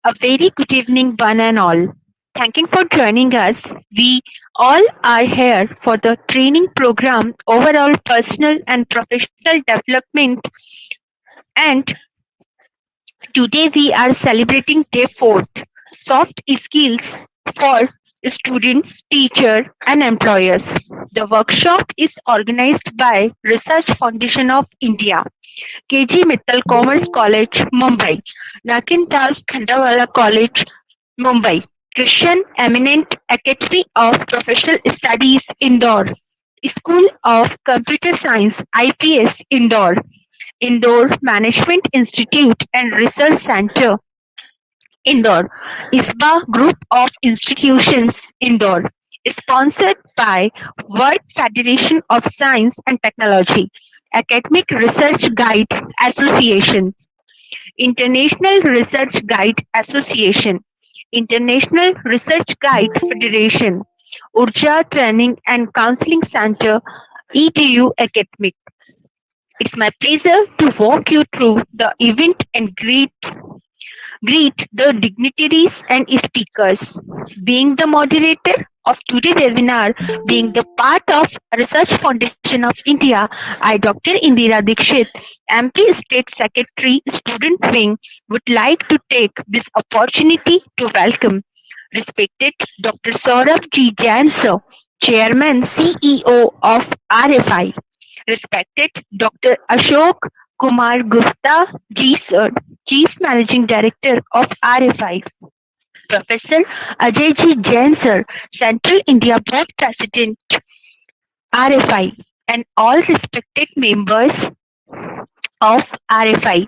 A very good evening, one and all. Thank you for joining us. We all are here for the training program, overall personal and professional development, and today we are celebrating Day 4, soft skills for students, teachers, and employers. The workshop is organized by Research Foundation of India, KG Mittal Commerce College, Mumbai, Nakindas Khandawala College, Mumbai, Christian Eminent Academy of Professional Studies, Indore, School of Computer Science, IPS, Indore, Indore Management Institute and Research Center, Indore, ISBA Group of Institutions, Indore, sponsored by World Federation of Science and Technology, Academic Research Guide Association, International Research Guide Association, International Research Guide Federation, Urja Training and Counseling Center, EDU Academic. It's my pleasure to walk you through the event and greet the dignitaries and speakers. Being the moderator of today's webinar, being the part of Research Foundation of India, I, Dr. Indira Dikshit, MP State Secretary, Student Wing, would like to take this opportunity to welcome respected Dr. Saurabh G. Jain, sir, Chairman, CEO of RFI, respected Dr. Ashok Kumar Gupta Ji, sir, Chief Managing Director of RFI, Professor Ajay Ji Jain, sir, Central India Board President, RFI, and all respected members of RFI.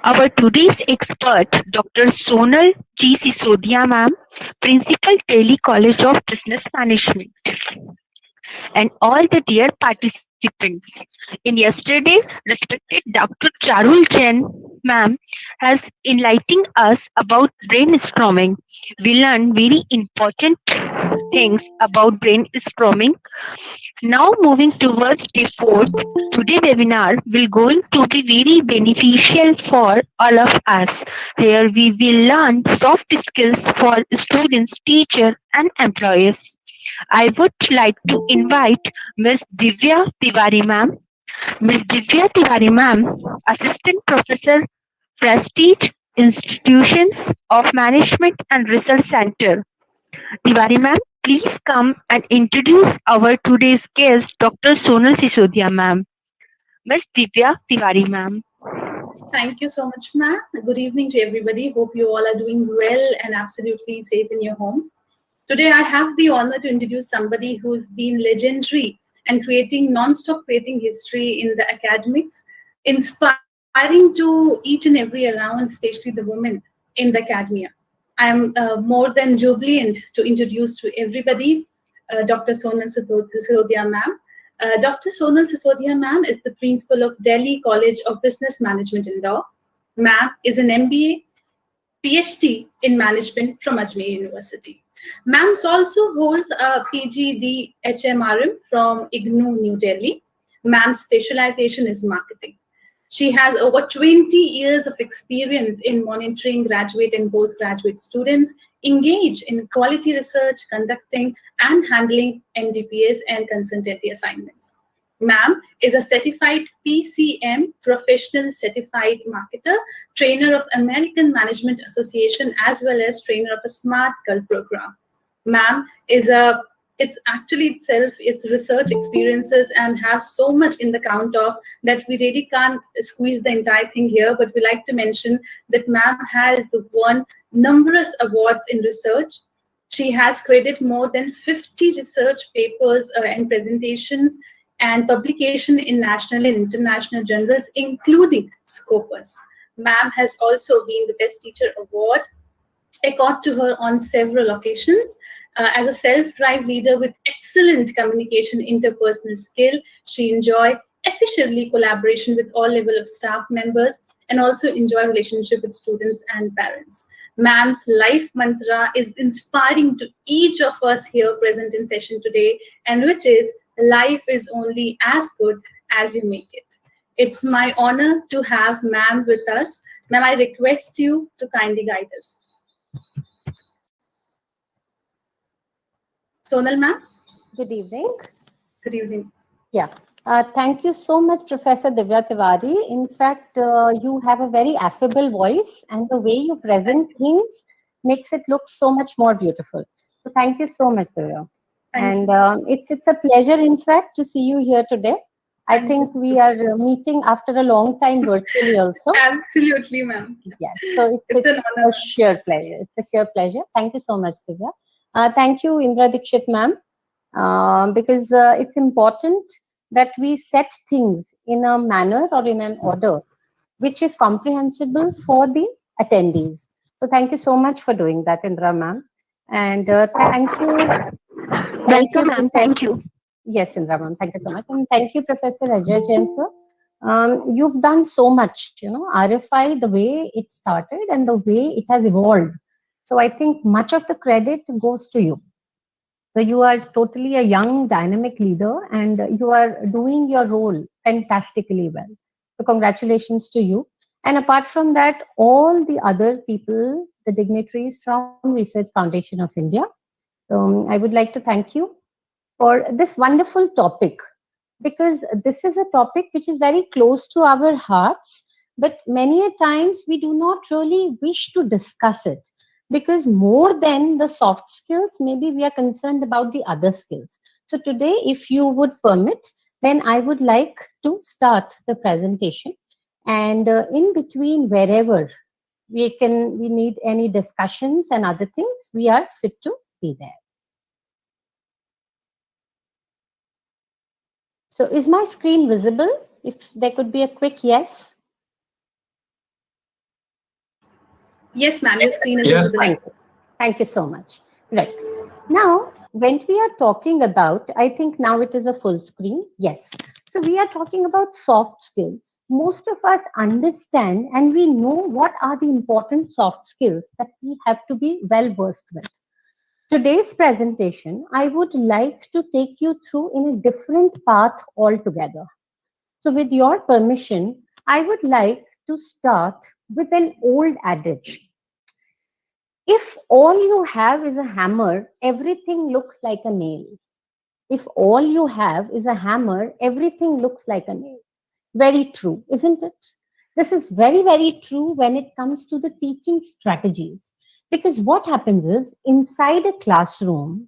Our today's expert, Dr. Sonal G. Sisodia, ma'am, Principal, Delhi College of Business Management, and all the dear participants. In yesterday, respected Dr. Charul Jain, ma'am, has enlightened us about brainstorming. We learned very important things about brainstorming. Now moving towards Day 4, today webinar will going to be very beneficial for all of us. Here we will learn soft skills for students, teachers and employees. I would like to invite Ms. Divya Tiwari ma'am. Ms. Divya Tiwari ma'am, Assistant Professor, Prestige Institutions of Management and Research Center. Tiwari ma'am, please come and introduce our today's guest, Dr. Sonal Sisodia ma'am. Ms. Divya Tiwari ma'am. Thank you so much, ma'am. Good evening to everybody. Hope you all are doing well and absolutely safe in your homes. Today, I have the honor to introduce somebody who's been legendary and non-stop creating history in the academics, inspiring to each and every around, especially the women in the academia. I'm more than jubilant to introduce to everybody Dr. Sonal Sisodia, ma'am. Dr. Sonal Sisodia, ma'am, is the principal of Delhi College of Business Management in Indore. Ma'am is an MBA, PhD in Management from Ajmer University. Ma'am also holds a PGD HMRM from IGNOU, New Delhi. Ma'am's specialization is marketing. She has over 20 years of experience in monitoring graduate and postgraduate students, engaged in quality research, conducting and handling MDPS and consultancy assignments. Ma'am is a certified PCM, Professional Certified Marketer, trainer of American Management Association, as well as trainer of a Smart Girl program. Ma'am is it's actually itself, its research experiences and have so much in the count of that we really can't squeeze the entire thing here, but we like to mention that ma'am has won numerous awards in research. She has created more than 50 research papers and presentations and publication in national and international journals, including Scopus. Ma'am has also been the Best Teacher Award accorded to her on several occasions. As a self-drive leader with excellent communication interpersonal skill, she enjoy efficiently collaboration with all level of staff members and also enjoy relationship with students and parents. Ma'am's life mantra is inspiring to each of us here present in session today, and which is life is only as good as you make it. It's my honor to have ma'am with us. Ma'am, I request you to kindly guide us. Sonal ma'am, Good evening. good evening. Yeah. Thank you so much, Professor Divya Tiwari. In fact, you have a very affable voice, and the way you Thank present you. things makes it look so much more beautiful. So, thank you so much, Divya. Thank And you. it's a pleasure, in fact, to see you here today. I Thank think we you. are meeting after a long time virtually, also. Absolutely, ma'am. Yes. So It's an it's honor, a ma'am. sheer pleasure. It's a sheer pleasure. Thank you so much, Divya. Thank you, Indra Dikshit, ma'am, because it's important that we set things in a manner or in an order which is comprehensible for the attendees. So thank you so much for doing that, Indra, ma'am. And thank you, Welcome, ma'am. Professor. Thank you. Yes, Indra, ma'am. Thank you so much. And thank you, Professor Ajay Jain, sir. You've done so much, RFI, the way it started and the way it has evolved. So I think much of the credit goes to you. So you are totally a young, dynamic leader, and you are doing your role fantastically well. So congratulations to you. And apart from that, all the other people, the dignitaries from Research Foundation of India, I would like to thank you for this wonderful topic, because this is a topic which is very close to our hearts, but many a times we do not really wish to discuss it, because more than the soft skills, maybe we are concerned about the other skills. So today, if you would permit, then I would like to start the presentation, and in between, wherever we need any discussions and other things, we are fit to be there. So is my screen visible? If there could be a quick yes. Yes, ma'am. Your screen is Yes, visible. Thank you. Thank you so much. Right. Now, when we are talking about, I think now it is a full screen. Yes. So we are talking about soft skills. Most of us understand and we know what are the important soft skills that we have to be well versed with. Today's presentation, I would like to take you through in a different path altogether. So, with your permission, I would like to start with an old adage. If all you have is a hammer, everything looks like a nail. If all you have is a hammer, everything looks like a nail. Very true, isn't it? This is very, very true when it comes to the teaching strategies. Because what happens is, inside a classroom,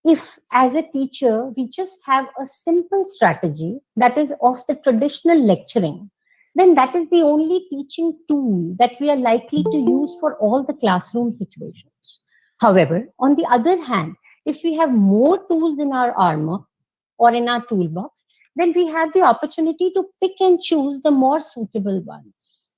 if as a teacher we just have a simple strategy that is of the traditional lecturing, then that is the only teaching tool that we are likely to use for all the classroom situations. However, on the other hand, if we have more tools in our armor or in our toolbox, then we have the opportunity to pick and choose the more suitable ones.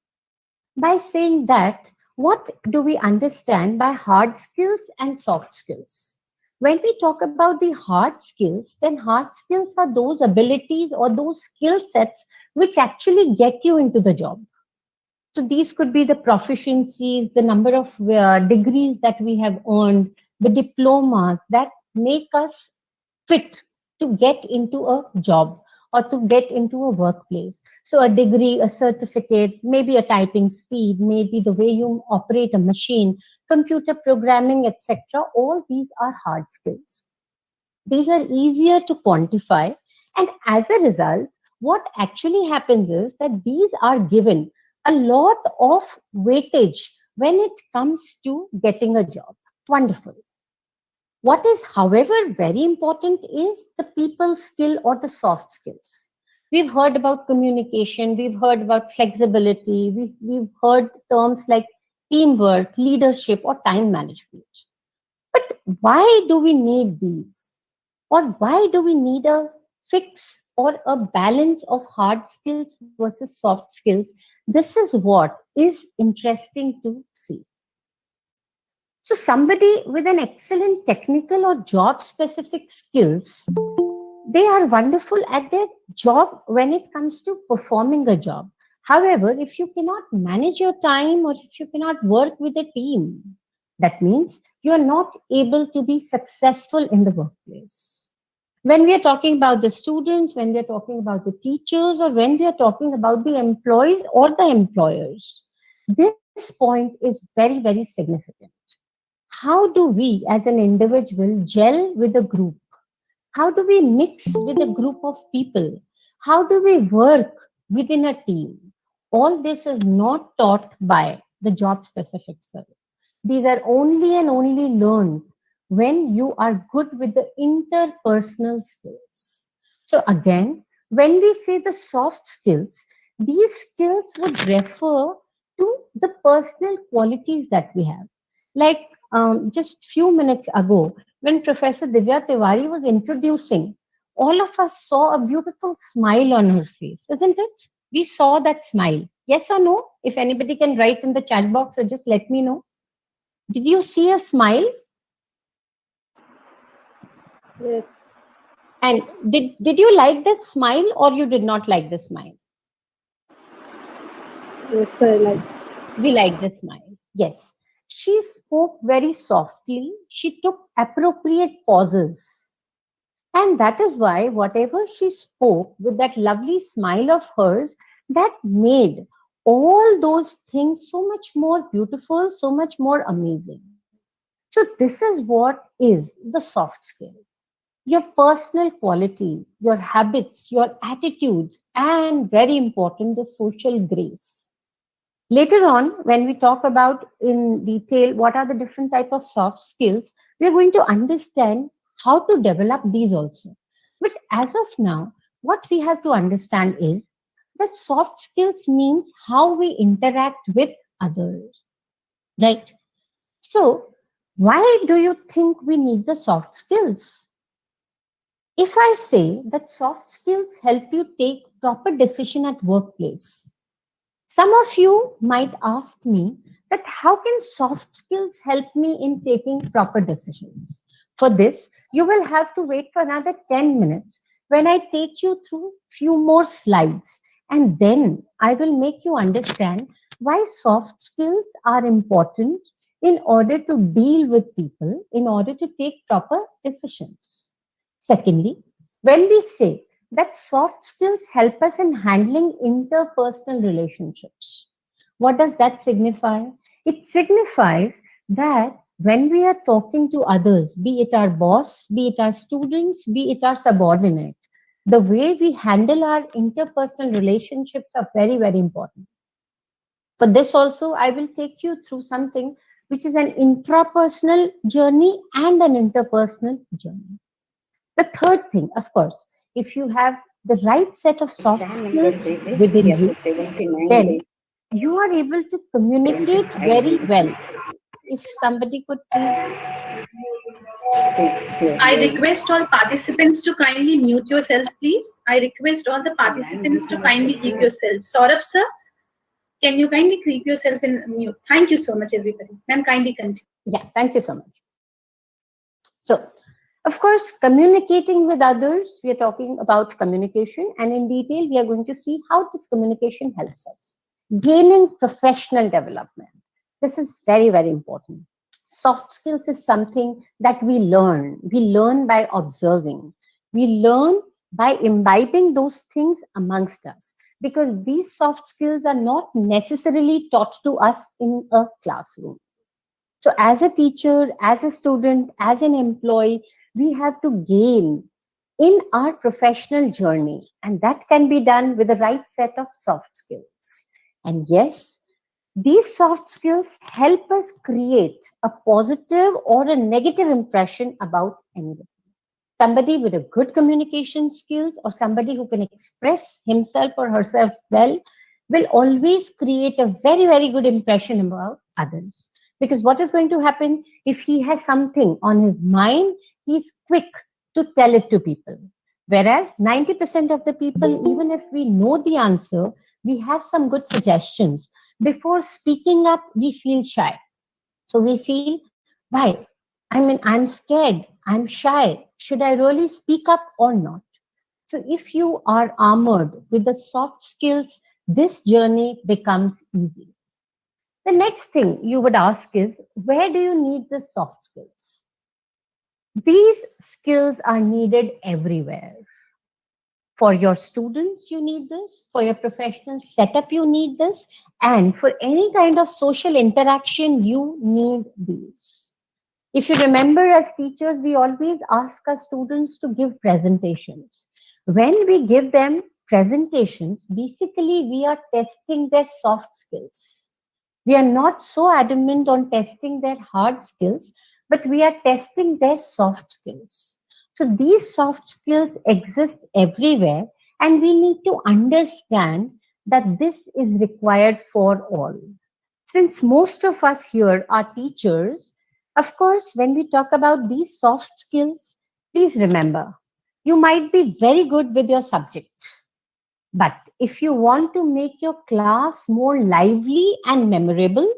By saying that, what do we understand by hard skills and soft skills? When we talk about the hard skills, then hard skills are those abilities or those skill sets which actually get you into the job. So these could be the proficiencies, the number of degrees that we have earned, the diplomas that make us fit to get into a job or to get into a workplace. So a degree, a certificate, maybe a typing speed, maybe the way you operate a machine, computer programming, etc. All these are hard skills. These are easier to quantify. And as a result, what actually happens is that these are given a lot of weightage when it comes to getting a job. Wonderful. What is, however, very important is the people skill or the soft skills. We've heard about communication, we've heard about flexibility, we've heard terms like teamwork, leadership, or time management. But why do we need these? Or why do we need a fix or a balance of hard skills versus soft skills? This is what is interesting to see. So, somebody with an excellent technical or job specific skills, they are wonderful at their job when it comes to performing a job. However, if you cannot manage your time or if you cannot work with a team, that means you are not able to be successful in the workplace. When we are talking about the students, when we are talking about the teachers, or when we are talking about the employees or the employers, this point is very, very significant. how do we as an individual gel with a group? How do we mix with a group of people? How do we work within a team? All this is not taught by the job specific skill. These are only and only learned when you are good with the interpersonal skills. So, again, when we say the soft skills, these skills would refer to the personal qualities that we have. Like just few minutes ago, when Professor Divya Tiwari was introducing, all of us saw a beautiful smile on her face, isn't it? We saw that smile. Yes or no? If anybody can write in the chat box or just let me know. Did you see a smile? Yes, And did you like that smile or you did not like the smile? yes, sir. Like, We like the smile. Yes. She spoke very softly. She took appropriate pauses. And that is why whatever she spoke with that lovely smile of hers, that made all those things so much more beautiful, so much more amazing. So this is what is the soft skill. Your personal qualities, your habits, your attitudes, and very important, the social grace. Later on, when we talk about in detail what are the different type of soft skills, we are going to understand how to develop these also. But as of now, what we have to understand is that soft skills means how we interact with others, right? So, why do you think we need the soft skills? If I say that soft skills help you take proper decision at workplace, some of you might ask me that how can soft skills help me in taking proper decisions? For this, you will have to wait for another 10 minutes when I take you through few more slides, and then I will make you understand why soft skills are important in order to deal with people, in order to take proper decisions. Secondly, when we say that soft skills help us in handling interpersonal relationships, what does that signify? It signifies that when we are talking to others, be it our boss, be it our students, be it our subordinate, the way we handle our interpersonal relationships are very, very important. For this also, I will take you through something which is an intrapersonal journey and an interpersonal journey. The third thing, of course, if you have the right set of soft exam number skills 3 is within yes, you, 79 then days, you are able to communicate 75 very days. well. If somebody could please, I request all participants to kindly mute yourself, please. I request all the participants to kindly keep yourself. Saurabh sir, can you kindly keep yourself in mute? Thank you so much, everybody. Ma'am, kindly continue. yeah, thank you so much. So, of course, communicating with others, we are talking about communication, and in detail, we are going to see how this communication helps us. Gaining professional development. This is very, very important. Soft skills is something that we learn. We learn by observing. We learn by imbibing those things amongst us because these soft skills are not necessarily taught to us in a classroom. So, as a teacher, as a student, as an employee, we have to gain in our professional journey, and that can be done with the right set of soft skills. And yes, these soft skills help us create a positive or a negative impression about anyone. Somebody with a good communication skills or somebody who can express himself or herself well will always create a very, very good impression about others. Because what is going to happen if he has something on his mind, he's quick to tell it to people. Whereas 90% of the people, even if we know the answer, we have some good suggestions. Before speaking up, we feel shy. So we feel, why? I'm scared, I'm shy. Should I really speak up or not? So if you are armored with the soft skills, this journey becomes easy. The next thing you would ask is, where do you need the soft skills? These skills are needed everywhere. For your students, you need this. For your professional setup, you need this. And for any kind of social interaction, you need these. If you remember, as teachers, we always ask our students to give presentations. When we give them presentations, basically we are testing their soft skills. We are not so adamant on testing their hard skills, but we are testing their soft skills. So these soft skills exist everywhere, and we need to understand that this is required for all. Since most of us here are teachers, of course, when we talk about these soft skills, please remember, you might be very good with your subject, but if you want to make your class more lively and memorable,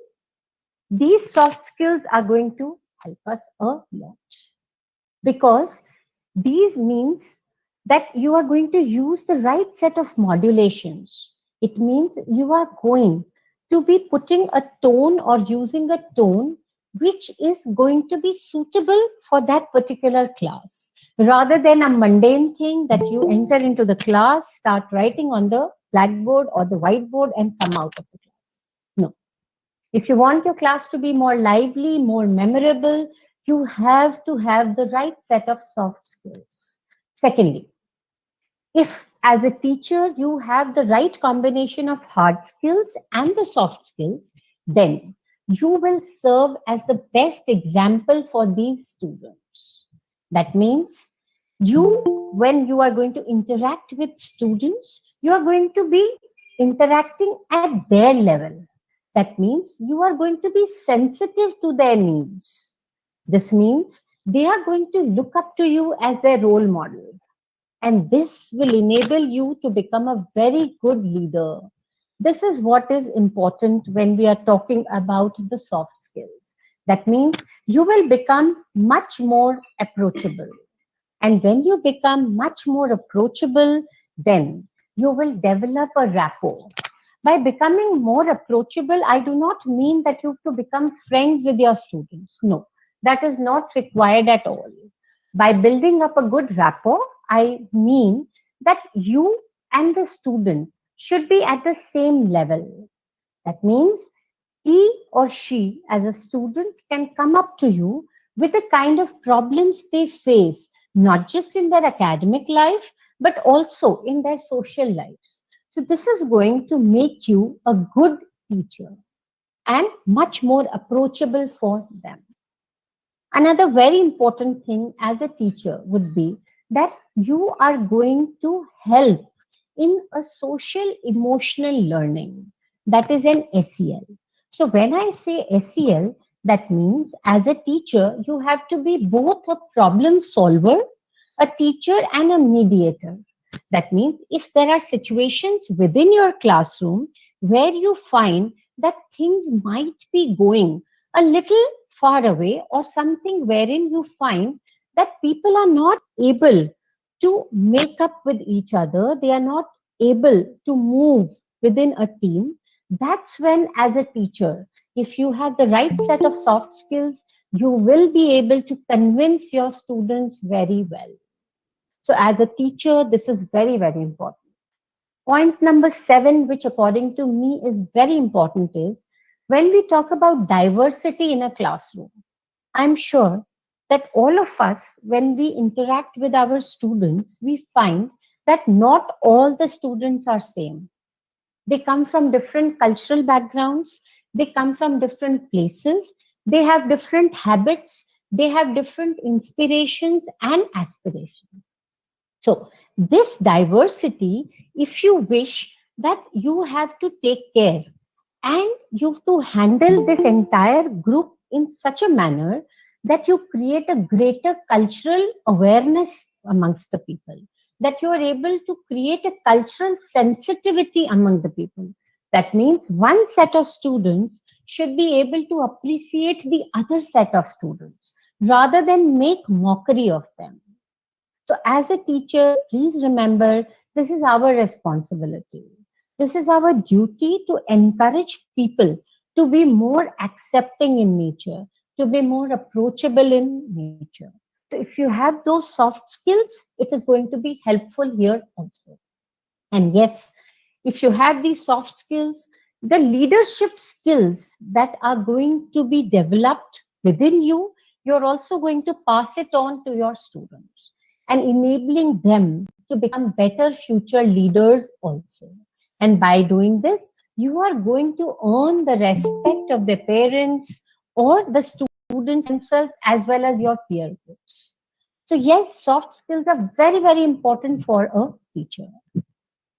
these soft skills are going to help us a lot, because these means that you are going to use the right set of modulations. It means you are going to be putting a tone or using a tone which is going to be suitable for that particular class, rather than a mundane thing that you enter into the class, start writing on the blackboard or the whiteboard and come out of the class. No. If you want your class to be more lively, more memorable, you have to have the right set of soft skills. Secondly, if as a teacher you have the right combination of hard skills and the soft skills, then you will serve as the best example for these students. That means when you are going to interact with students, you are going to be interacting at their level. That means you are going to be sensitive to their needs. This means they are going to look up to you as their role model. And this will enable you to become a very good leader. This is what is important when we are talking about the soft skills. That means you will become much more approachable. And when you become much more approachable, then you will develop a rapport. By becoming more approachable, I do not mean that you have to become friends with your students. No, that is not required at all. By building up a good rapport, I mean that you and the student should be at the same level. That means he or she, as a student, can come up to you with the kind of problems they face, not just in their academic life, but also in their social lives. So, this is going to make you a good teacher and much more approachable for them. Another very important thing as a teacher would be that you are going to help in a social emotional learning, that is an SEL. So when I say SEL, that means as a teacher, you have to be both a problem solver, a teacher, and a mediator. That means if there are situations within your classroom where you find that things might be going a little far away, or something wherein you find that people are not able to make up with each other, they are not able to move within a team, that's when, as a teacher, if you have the right set of soft skills, you will be able to convince your students very well. So, as a teacher, this is very, very important. Point number 7, which according to me is very important, is when we talk about diversity in a classroom. I'm sure that all of us, when we interact with our students, we find that not all the students are same. They come from different cultural backgrounds, they come from different places, they have different habits, they have different inspirations and aspirations. So, this diversity, if you wish, that you have to take care, and you have to handle this entire group in such a manner that you create a greater cultural awareness amongst the people, that you are able to create a cultural sensitivity among the people. That means one set of students should be able to appreciate the other set of students rather than make mockery of them. So, as a teacher, please remember this is our responsibility. This is our duty to encourage people to be more accepting in nature, to be more approachable in nature. So, if you have those soft skills, it is going to be helpful here also. And yes, if you have these soft skills, the leadership skills that are going to be developed within you you're also going to pass it on to your students and enabling them to become better future leaders also. And by doing this, you are going to earn the respect of the parents or the students themselves as well as your peer groups. So yes, soft skills are very, very important for a teacher.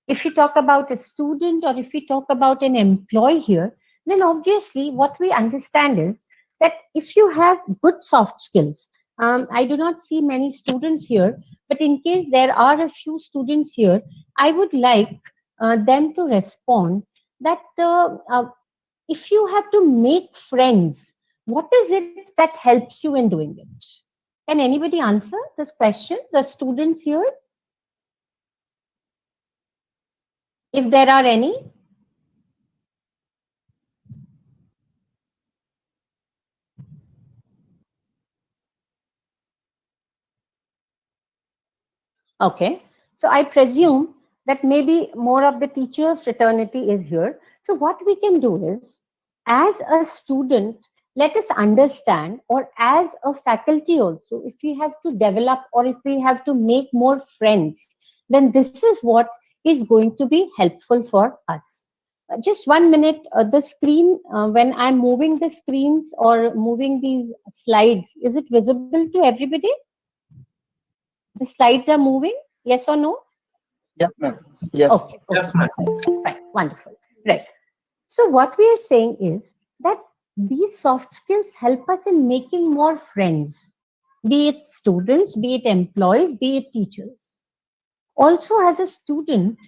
If you talk about a student or if we talk about an employee here, then obviously what we understand is that if you have good soft skills, I do not see many students here, but in case there are a few students here, I would like them to respond that if you have to make friends, what is it that helps you in doing it? Can anybody answer this question? The students here, if there are any? Okay. So I presume that maybe more of the teacher fraternity is here. So what we can do is, as a student, let us understand, or as a faculty also, if we have to develop or if we have to make more friends, then this is what is going to be helpful for us. Just 1 minute, the screen, when I'm moving the screens or moving these slides, is it visible to everybody? The slides are moving? Yes or no? Yes, ma'am. Yes. Okay. Yes, ma'am. Right. Wonderful. Right. So what we are saying is that these soft skills help us in making more friends, be it students, be it employees, be it teachers. Also, as a student,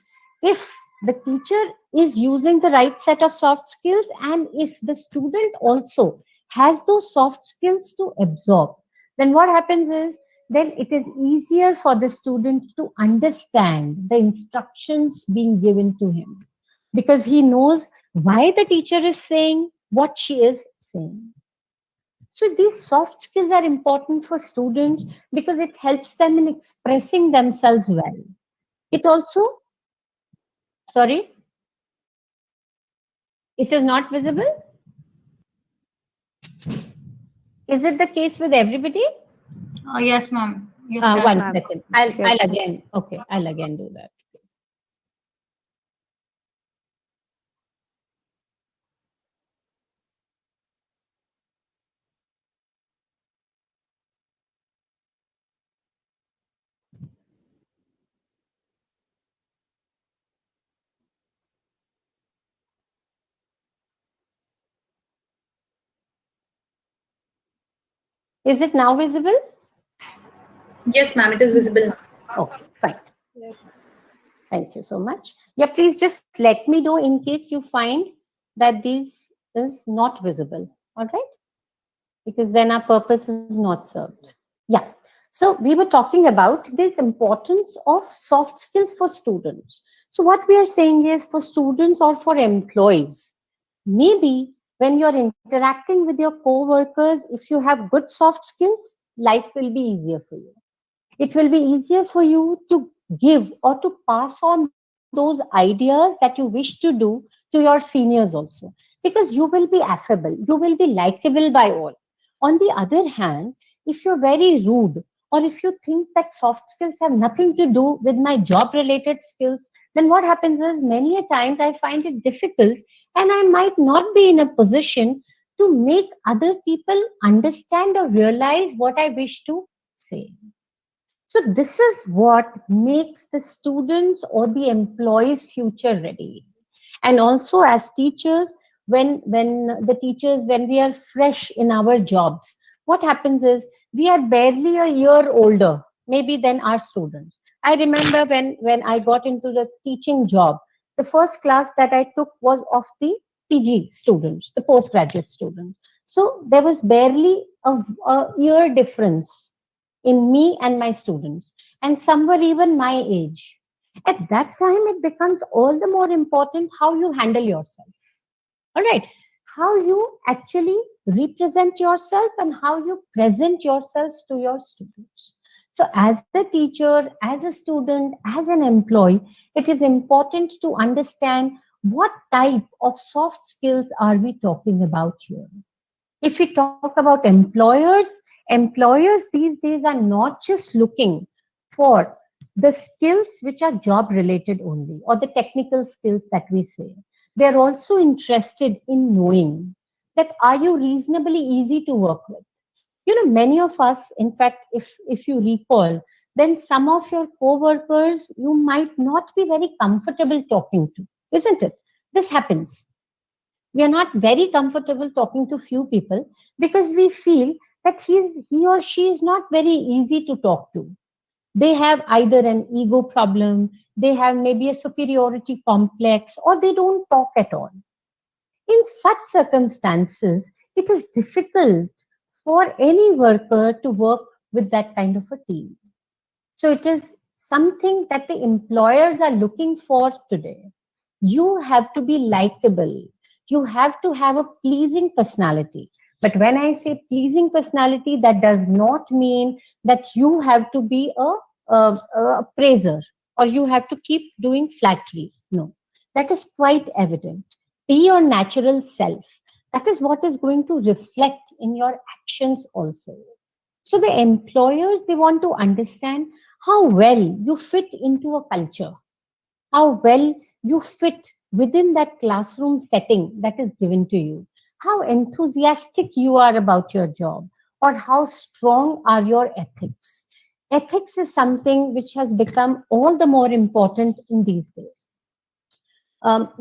if the teacher is using the right set of soft skills and if the student also has those soft skills to absorb, then what happens is then it is easier for the student to understand the instructions being given to him because he knows why the teacher is saying what she is saying. So these soft skills are important for students because it helps them in expressing themselves well. It also, sorry, it is not visible. Is it the case with everybody? Yes, ma'am. Yes, Yes, One ma'am. second. I'll Yes. again. Okay, I'll again do that. Is it now visible? Yes, ma'am, it is visible now. Okay, fine. Yes. Thank you so much. Yeah, please just let me know in case you find that this is not visible. All right, because then our purpose is not served. Yeah. So we were talking about this importance of soft skills for students. So what we are saying is for students or for employees, maybe when you're interacting with your co-workers, if you have good soft skills, life will be easier for you. It will be easier for you to give or to pass on those ideas that you wish to do to your seniors also, because you will be affable, you will be likable by all. On the other hand, if you're very rude, or if you think that soft skills have nothing to do with my job related skills, then what happens is many a times I find it difficult and I might not be in a position to make other people understand or realize what I wish to say. So this is what makes the students or the employees future ready. And also as teachers, when we are fresh in our jobs, what happens is we are barely a year older, maybe than our students. I remember when I got into the teaching job, the first class that I took was of the PG students, the postgraduate students. So there was barely a year difference in me and my students, and some were even my age. At that time, it becomes all the more important how you handle yourself. All right. How you actually represent yourself and how you present yourselves to your students. So, as a teacher, as a student, as an employee, it is important to understand what type of soft skills are we talking about here. If we talk about employers, Employers these days are not just looking for the skills which are job related only, or the technical skills that we say. They're also interested in knowing that are you reasonably easy to work with. Many of us, in fact, if you recall, then some of your co-workers you might not be very comfortable talking to, isn't it? This happens. We are not very comfortable talking to few people because we feel that he or she is not very easy to talk to. They have either an ego problem, they have maybe a superiority complex, or they don't talk at all. In such circumstances, it is difficult for any worker to work with that kind of a team. So it is something that the employers are looking for today. You have to be likable. You have to have a pleasing personality. But when I say pleasing personality, that does not mean that you have to be a praiser or you have to keep doing flattery. No, that is quite evident. Be your natural self. That is what is going to reflect in your actions also. So the employers, they want to understand how well you fit into a culture, how well you fit within that classroom setting that is given to you, how enthusiastic you are about your job, or how strong are your ethics. Ethics is something which has become all the more important in these days.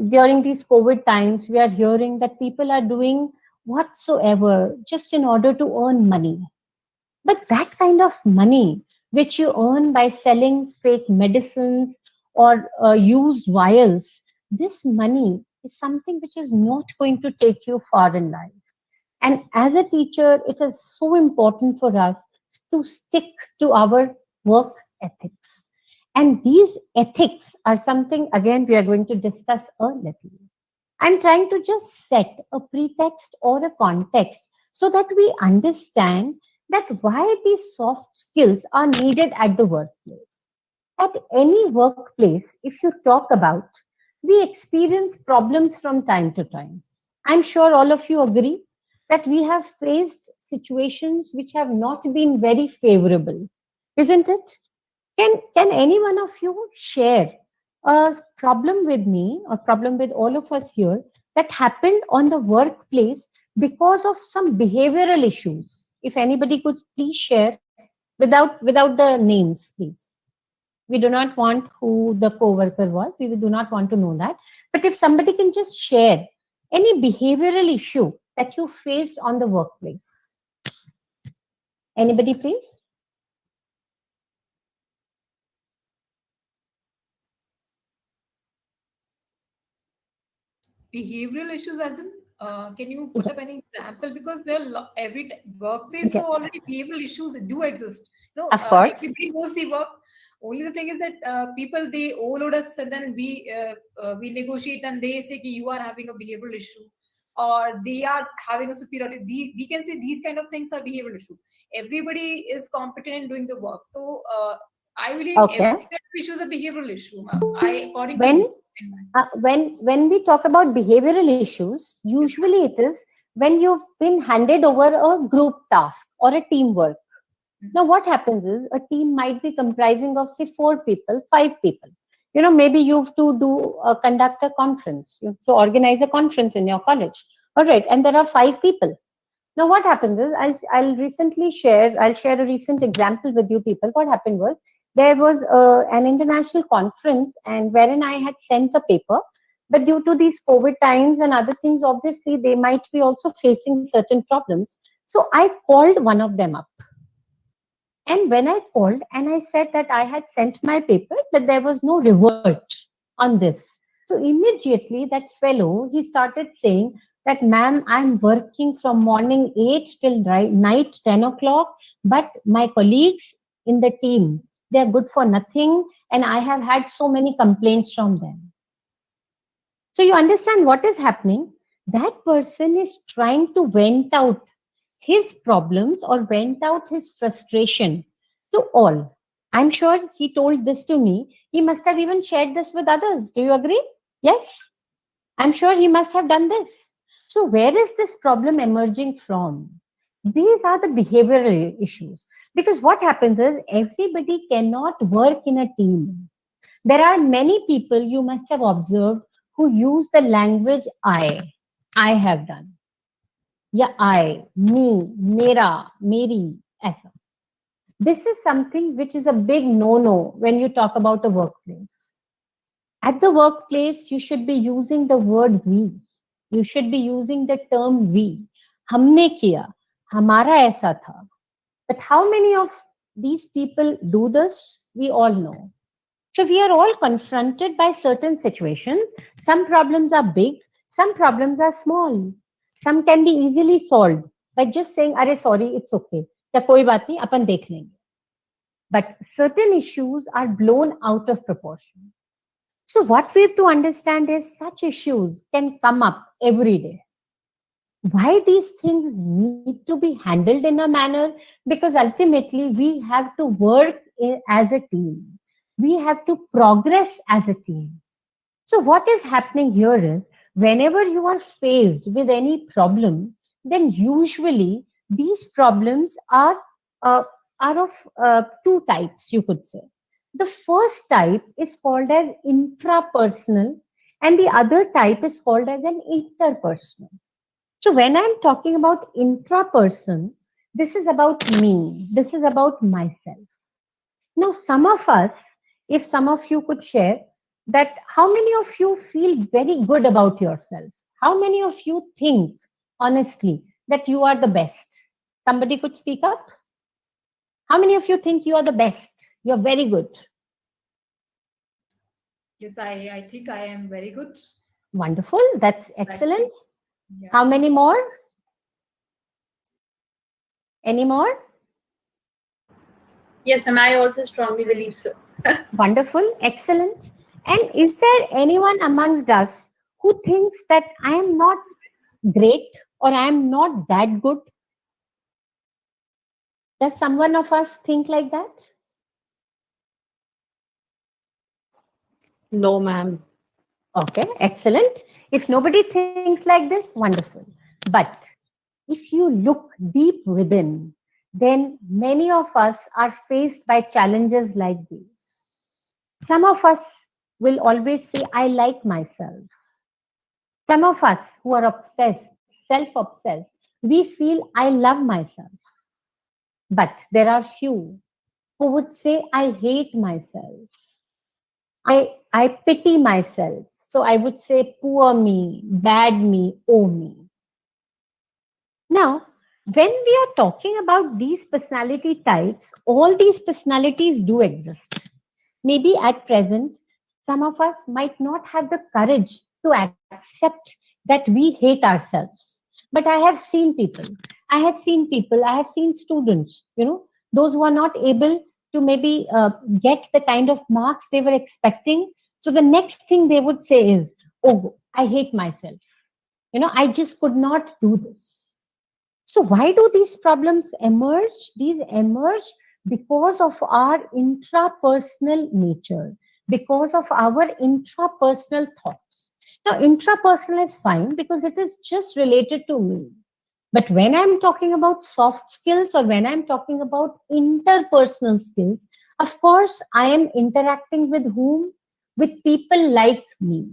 During these COVID times, we are hearing that people are doing whatsoever just in order to earn money. But that kind of money which you earn by selling fake medicines or used vials, this money is something which is not going to take you far in life. And as a teacher, it is so important for us to stick to our work ethics. And these ethics are something, again, we are going to discuss a little. I'm trying to just set a pretext or a context so that we understand that why these soft skills are needed at the workplace. At any workplace, if you talk about, we experience problems from time to time. I'm sure all of you agree that we have faced situations which have not been very favorable, isn't it? Can any one of you share a problem with me or problem with all of us here that happened on the workplace because of some behavioral issues? If anybody could please share without the names, please. We do not want who the co-worker was. We do not want to know that. But if somebody can just share any behavioral issue that you faced on the workplace. Anybody, please? Behavioral issues, as in, can you put up any example? Because there are workplace, Okay. so already behavioral issues do exist. Of course. Everybody knows the work. Only the thing is that people, they overload us, and then we negotiate, and they say ki you are having a behavioral issue, or they are having a superiority. We can say these kind of things are behavioral issue. Everybody is competent in doing the work, so I believe Okay. every kind of issue is a behavioral issue, ma'am. According to When me. when we talk about behavioral issues, usually it is when you've been handed over a group task or a teamwork. Now, what happens is a team might be comprising of, say, 4 people, 5 people. Maybe you have to conduct a conference, you have to organize a conference in your college. All right, and there are 5 people. Now, what happens is I'll share a recent example with you people. What happened was there was an international conference and wherein I had sent a paper, but due to these COVID times and other things, obviously they might be also facing certain problems. So I called one of them up. And when I called and I said that I had sent my paper, but there was no revert on this. So immediately that fellow, he started saying that, ma'am, I'm working from morning 8 till night 10 o'clock, but my colleagues in the team, they're good for nothing. And I have had so many complaints from them. So you understand what is happening? That person is trying to vent out his problems or vent out his frustration to all. I'm sure he told this to me. He must have even shared this with others. Do you agree? Yes. I'm sure he must have done this. So where is this problem emerging from? These are the behavioral issues. Because what happens is everybody cannot work in a team. There are many people you must have observed who use the language I have done. Yeah, I, me, mera, meri, aisa. This is something which is a big no-no when you talk about a workplace. At the workplace, you should be using the word we. You should be using the term we. हमने किया, हमारा ऐसा था. But how many of these people do this? We all know. So we are all confronted by certain situations. Some problems are big, some problems are small. Some can be easily solved by just saying, "अरे sorry, it's okay. या कोई बात नहीं, अपन देख लेंगे." But certain issues are blown out of proportion. So what we have to understand is such issues can come up every day. Why these things need to be handled in a manner? Because ultimately we have to work as a team. We have to progress as a team. So what is happening here is whenever you are faced with any problem, then usually these problems uh, are of two types, you could say. The first type is called as intrapersonal, and the other type is called as an interpersonal. So when I'm talking about intraperson, this is about me. This is about myself. Now, some of us, if some of you could share that how many of you feel very good about yourself? How many of you think honestly that you are the best? Somebody could speak up. How many of you think you are the best? You're very good. Yes, I think I am very good. Wonderful. That's excellent. Yeah. How many more? Any more? Yes, ma'am. I also strongly believe so. Wonderful. Excellent. And is there anyone amongst us who thinks that I am not great or I am not that good? Does someone of us think like that? No, ma'am. Okay, excellent. If nobody thinks like this, wonderful. But if you look deep within, then many of us are faced by challenges like these. Some of us will always say, I like myself. Some of us who are obsessed, self obsessed, we feel, I love myself. But there are few who would say, I hate myself. I pity myself. So I would say, poor me, bad me, oh me. Now, when we are talking about these personality types, all these personalities do exist. Maybe at present, some of us might not have the courage to accept that we hate ourselves. But I have seen students, those who are not able to maybe get the kind of marks they were expecting. So the next thing they would say is, oh, I hate myself. I just could not do this. So why do these problems emerge? These emerge because of our intrapersonal nature, because of our intrapersonal thoughts. Now, intrapersonal is fine because it is just related to me. But when I'm talking about soft skills or when I'm talking about interpersonal skills, of course, I am interacting with whom? With people like me.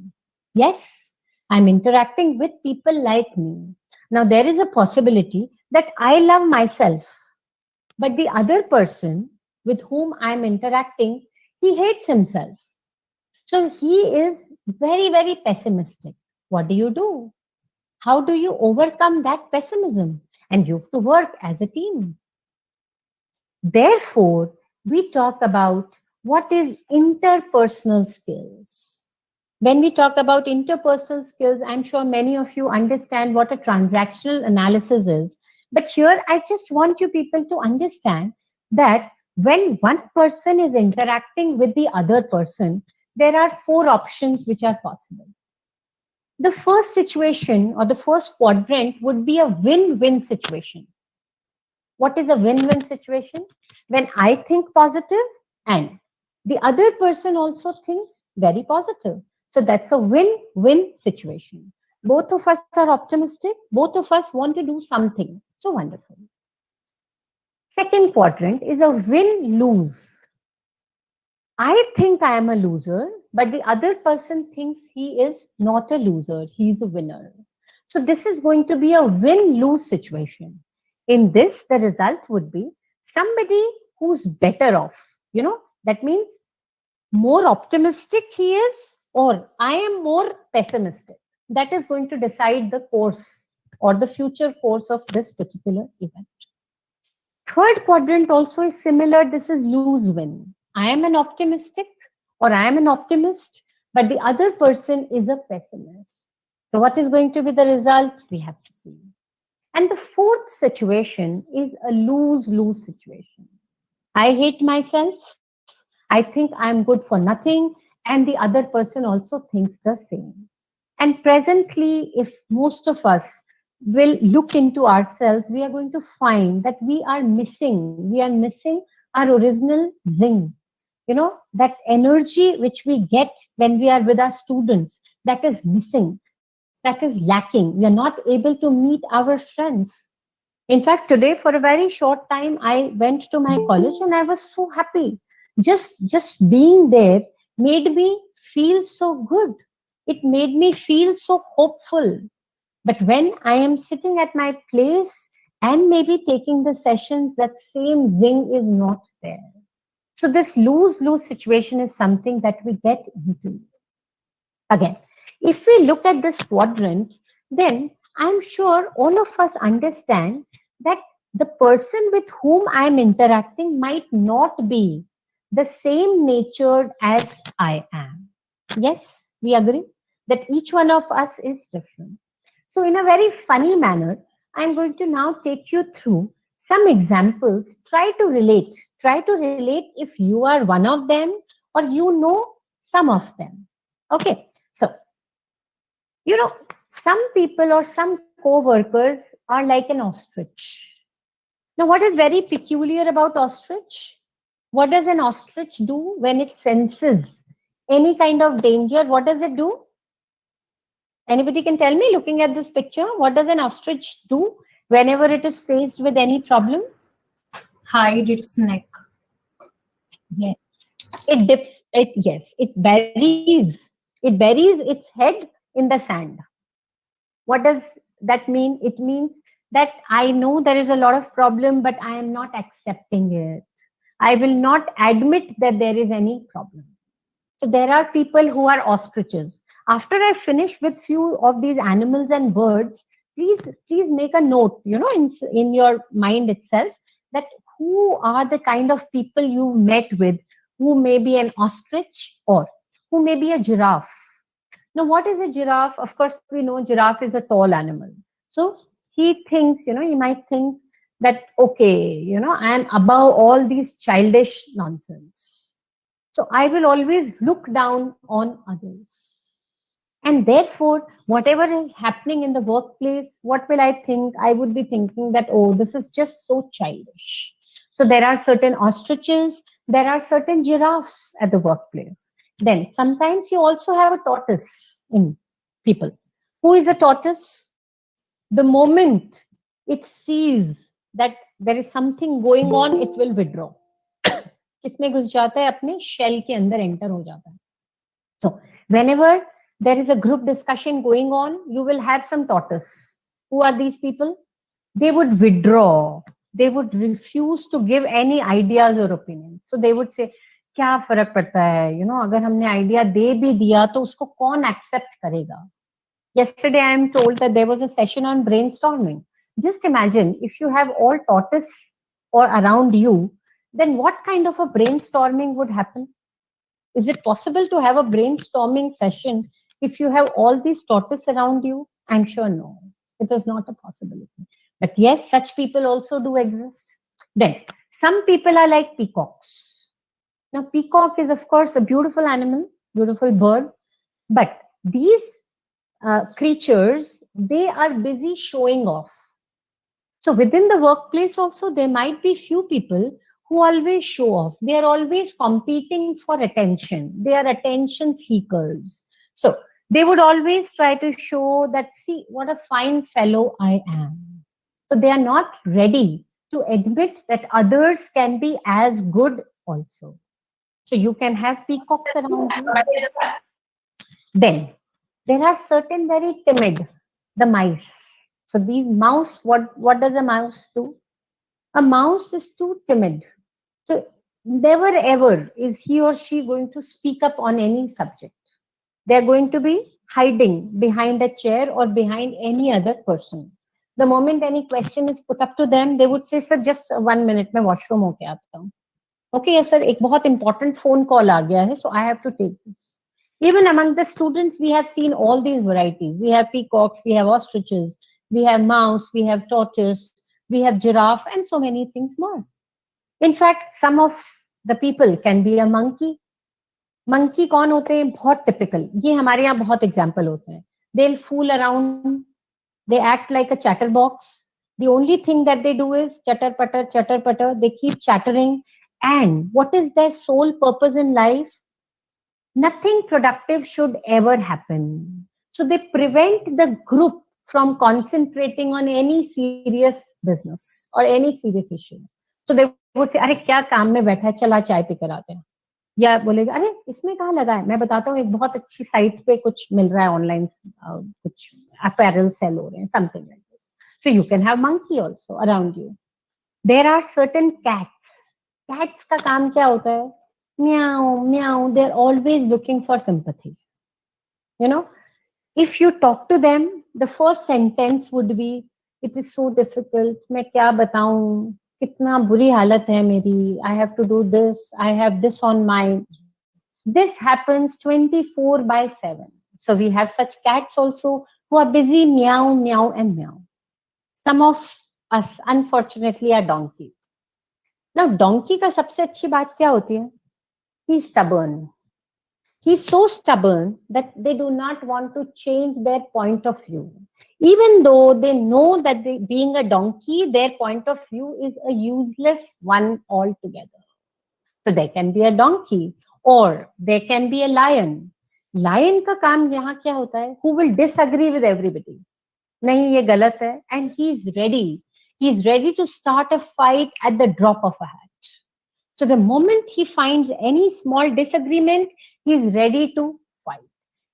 Yes, I'm interacting with people like me. Now, there is a possibility that I love myself, but the other person with whom I'm interacting, he hates himself. So he is very, very pessimistic. What do you do? How do you overcome that pessimism? And you have to work as a team. Therefore, we talk about what is interpersonal skills. When we talk about interpersonal skills, I'm sure many of you understand what a transactional analysis is. But here, I just want you people to understand that when one person is interacting with the other person, there are four options which are possible. The first situation or the first quadrant would be a win-win situation. What is a win-win situation? When I think positive and the other person also thinks very positive. So that's a win-win situation. Both of us are optimistic. Both of us want to do something. So wonderful. Second quadrant is a win-lose. I think I am a loser, but the other person thinks he is not a loser, he's a winner. So this is going to be a win-lose situation. In this, the result would be somebody who's better off. That means more optimistic he is, or I am more pessimistic. That is going to decide the course or the future course of this particular event. Third quadrant also is similar. This is lose win. I am an optimistic or I am an optimist, but the other person is a pessimist. So, what is going to be the result? We have to see. And the fourth situation is a lose lose situation. I hate myself. I think I'm good for nothing. And the other person also thinks the same. And presently, if most of us will look into ourselves, we are going to find that we are missing our original zing. That energy which we get when we are with our students, that is missing, that is lacking. We are not able to meet our friends. In fact, today for a very short time, I went to my college and I was so happy. Just being there made me feel so good. It made me feel so hopeful. But when I am sitting at my place and maybe taking the sessions, that same zing is not there. So this lose-lose situation is something that we get into. Again, if we look at this quadrant, then I'm sure all of us understand that the person with whom I'm interacting might not be the same natured as I am. Yes, we agree that each one of us is different. So, in a very funny manner, I'm going to now take you through some examples. Try to relate. Try to relate if you are one of them or you know some of them. Okay. So, some people or some co-workers are like an ostrich. Now, what is very peculiar about ostrich? What does an ostrich do when it senses any kind of danger? What does it do? Anybody can tell me, looking at this picture, what does an ostrich do whenever it is faced with any problem? Hide its neck. Yes. It dips, it buries its head in the sand. What does that mean? It means that I know there is a lot of problem, but I am not accepting it. I will not admit that there is any problem. So there are people who are ostriches. After I finish with few of these animals and birds, please make a note, in your mind itself, that who are the kind of people you met with, who may be an ostrich or who may be a giraffe. Now, what is a giraffe? Of course, we know giraffe is a tall animal. So he thinks, he might think that, okay, I am above all these childish nonsense. So I will always look down on others. And therefore, whatever is happening in the workplace, what will I think? I would be thinking that, oh, this is just so childish. So there are certain ostriches, there are certain giraffes at the workplace. Then sometimes you also have a tortoise in people. Who is a tortoise? The moment it sees that there is something going on, it will withdraw. किसमें घुस जाता है? अपने shell के अंदर enter हो जाता है. So whenever there is a group discussion going on, you will have some tortoise. Who are these people? They would withdraw. They would refuse to give any ideas or opinions. So they would say, क्या फर्क पड़ता है? अगर हमने idea दे भी दिया तो उसको कौन एक्सेप्ट करेगा? Yesterday I am told that there was a session on brainstorming. Just imagine if you have all tortoise or around you, then what kind of a brainstorming would happen? Is it possible to have a brainstorming session if you have all these tortoise around you? I'm sure no. It is not a possibility. But yes, such people also do exist. Then, some people are like peacocks. Now, peacock is, of course, a beautiful animal, beautiful bird. But these creatures, they are busy showing off. So within the workplace also, there might be few people who always show off. They are always competing for attention. They are attention seekers. So they would always try to show that, see, what a fine fellow I am. So they are not ready to admit that others can be as good also. So you can have peacocks around you. Then there are certain very timid, the mice. So these mouse, what does a mouse do? A mouse is too timid. So never ever is he or she going to speak up on any subject. They're going to be hiding behind a chair or behind any other person. The moment any question is put up to them, they would say, sir, just 1 minute, मैं washroom होके आता हूँ. Okay, yes, sir, एक बहुत important phone call आ गया है, so I have to take this. Even among the students, we have seen all these varieties. We have peacocks, we have ostriches, we have mouse, we have tortoise, we have giraffe, and so many things more. In fact, some of the people can be a monkey. Monkey कौन होते हैं? बहुत typical. ये हमारे यहाँ बहुत example होते हैं. They'll fool around. They act like a chatterbox. The only thing that they do is chatter putter. They keep chattering. And what is their sole purpose in life? Nothing productive should ever happen. So they prevent the group from concentrating on any serious business or any serious issue. So they would say, अरे क्या काम में बैठा है, चला चाय P कर आते हैं. या बोलेगा अरे इसमें कहाँ लगा है, मैं बताता हूँ, एक बहुत अच्छी साइट पे कुछ मिल रहा है ऑनलाइन, कुछ अपैरल सेल हो रहे हैं, something like this. So you can have monkey also around you. There are certain cats. Cats का काम क्या होता है? म्याऊ म्याऊ. They are always looking for sympathy. You know, if you talk to them, the first sentence would be, it is so difficult, मैं क्या बताऊं, कितना बुरी हालत है मेरी, I have to do this, I have this on mind. This happens 24/7. So we have such cats also who are busy meow, meow and meow. Some of us unfortunately are donkeys. Now donkey का सबसे अच्छी बात क्या होती है? He's stubborn. He's so stubborn that they do not want to change their point of view. Even though they know that being a donkey, their point of view is a useless one altogether. So there can be a donkey or there can be a lion. Lion का काम यहाँ क्या होता है? Who will disagree with everybody. नहीं ये गलत है, and he's ready. He's ready to start a fight at the drop of a hat. So the moment he finds any small disagreement, he's ready to fight.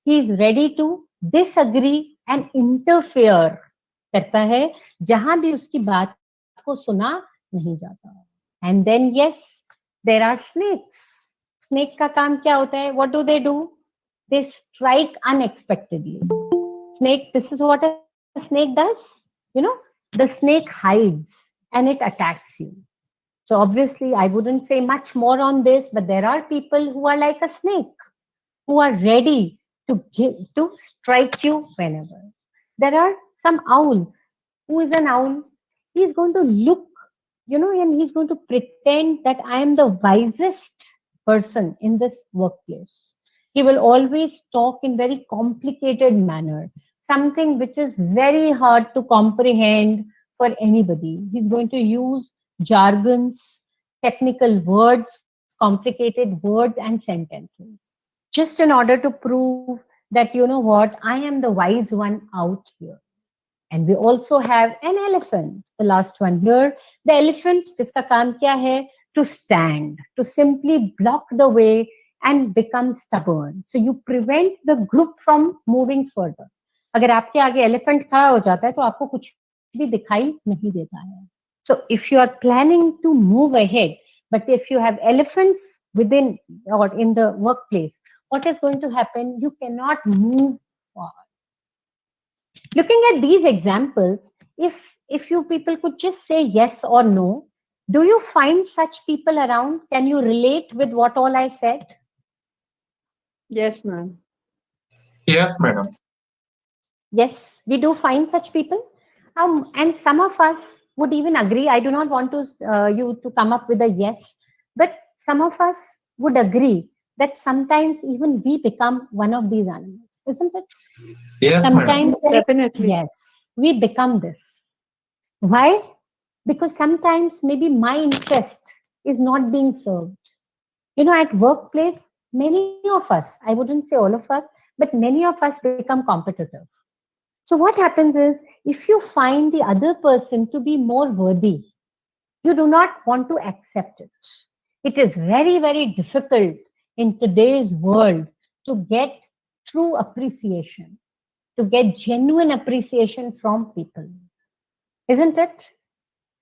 He's ready to disagree and interfere. करता है जहां भी उसकी बात को सुना नहीं जाता. And then yes, there are snakes. Snake का काम क्या होता है? What do? They strike unexpectedly. Snake, this is what a snake does. You know, the snake hides and it attacks you. So obviously, I wouldn't say much more on this, but there are people who are like a snake, who are ready to strike you whenever. There are some owls. Who is an owl? He's going to look, and he's going to pretend that I am the wisest person in this workplace. He will always talk in very complicated manner, something which is very hard to comprehend for anybody. He's going to use jargons, technical words, complicated words and sentences, just in order to prove that, you know what, I am the wise one out here. And we also have an elephant, the last one here. The elephant, jiska kaam kya hai? To stand, to simply block the way and become stubborn. So you prevent the group from moving further. अगर आपके आगे elephant खड़ा हो जाता है तो आपको कुछ भी दिखाई नहीं देता है. So if you are planning to move ahead, but if you have elephants within or in the workplace, what is going to happen? You cannot move forward. Looking at these examples, if you people could just say yes or no, do you find such people around? Can you relate with what all I said? Yes, ma'am. Yes, madam. Yes, we do find such people. And some of us would even agree. I do not want to you to come up with a yes, but some of us would agree that sometimes even we become one of these animals, isn't it? Yes, madam. Sometimes, Definitely. yes, we become this. Why? Because sometimes maybe my interest is not being served. You know, at workplace, many of us, I wouldn't say all of us, but many of us become competitive. So what happens is, if you find the other person to be more worthy, You do not want to accept it. It is very, very difficult in today's world to get true appreciation, to get genuine appreciation from people, isn't it?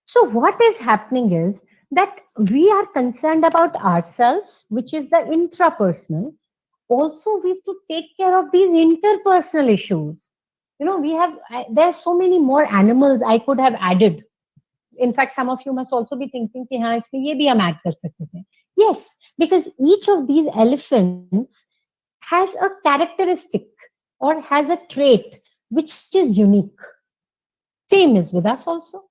So, what is happening is that we are concerned about ourselves, which is the intrapersonal. Also, we have to take care of these interpersonal issues. There are so many more animals I could have added. In fact, some of you must also be thinking कि हाँ इसमें ये भी हम add कर सकते थे. Yes, because each of these elephants has a characteristic or has a trait which is unique. Same is with us also.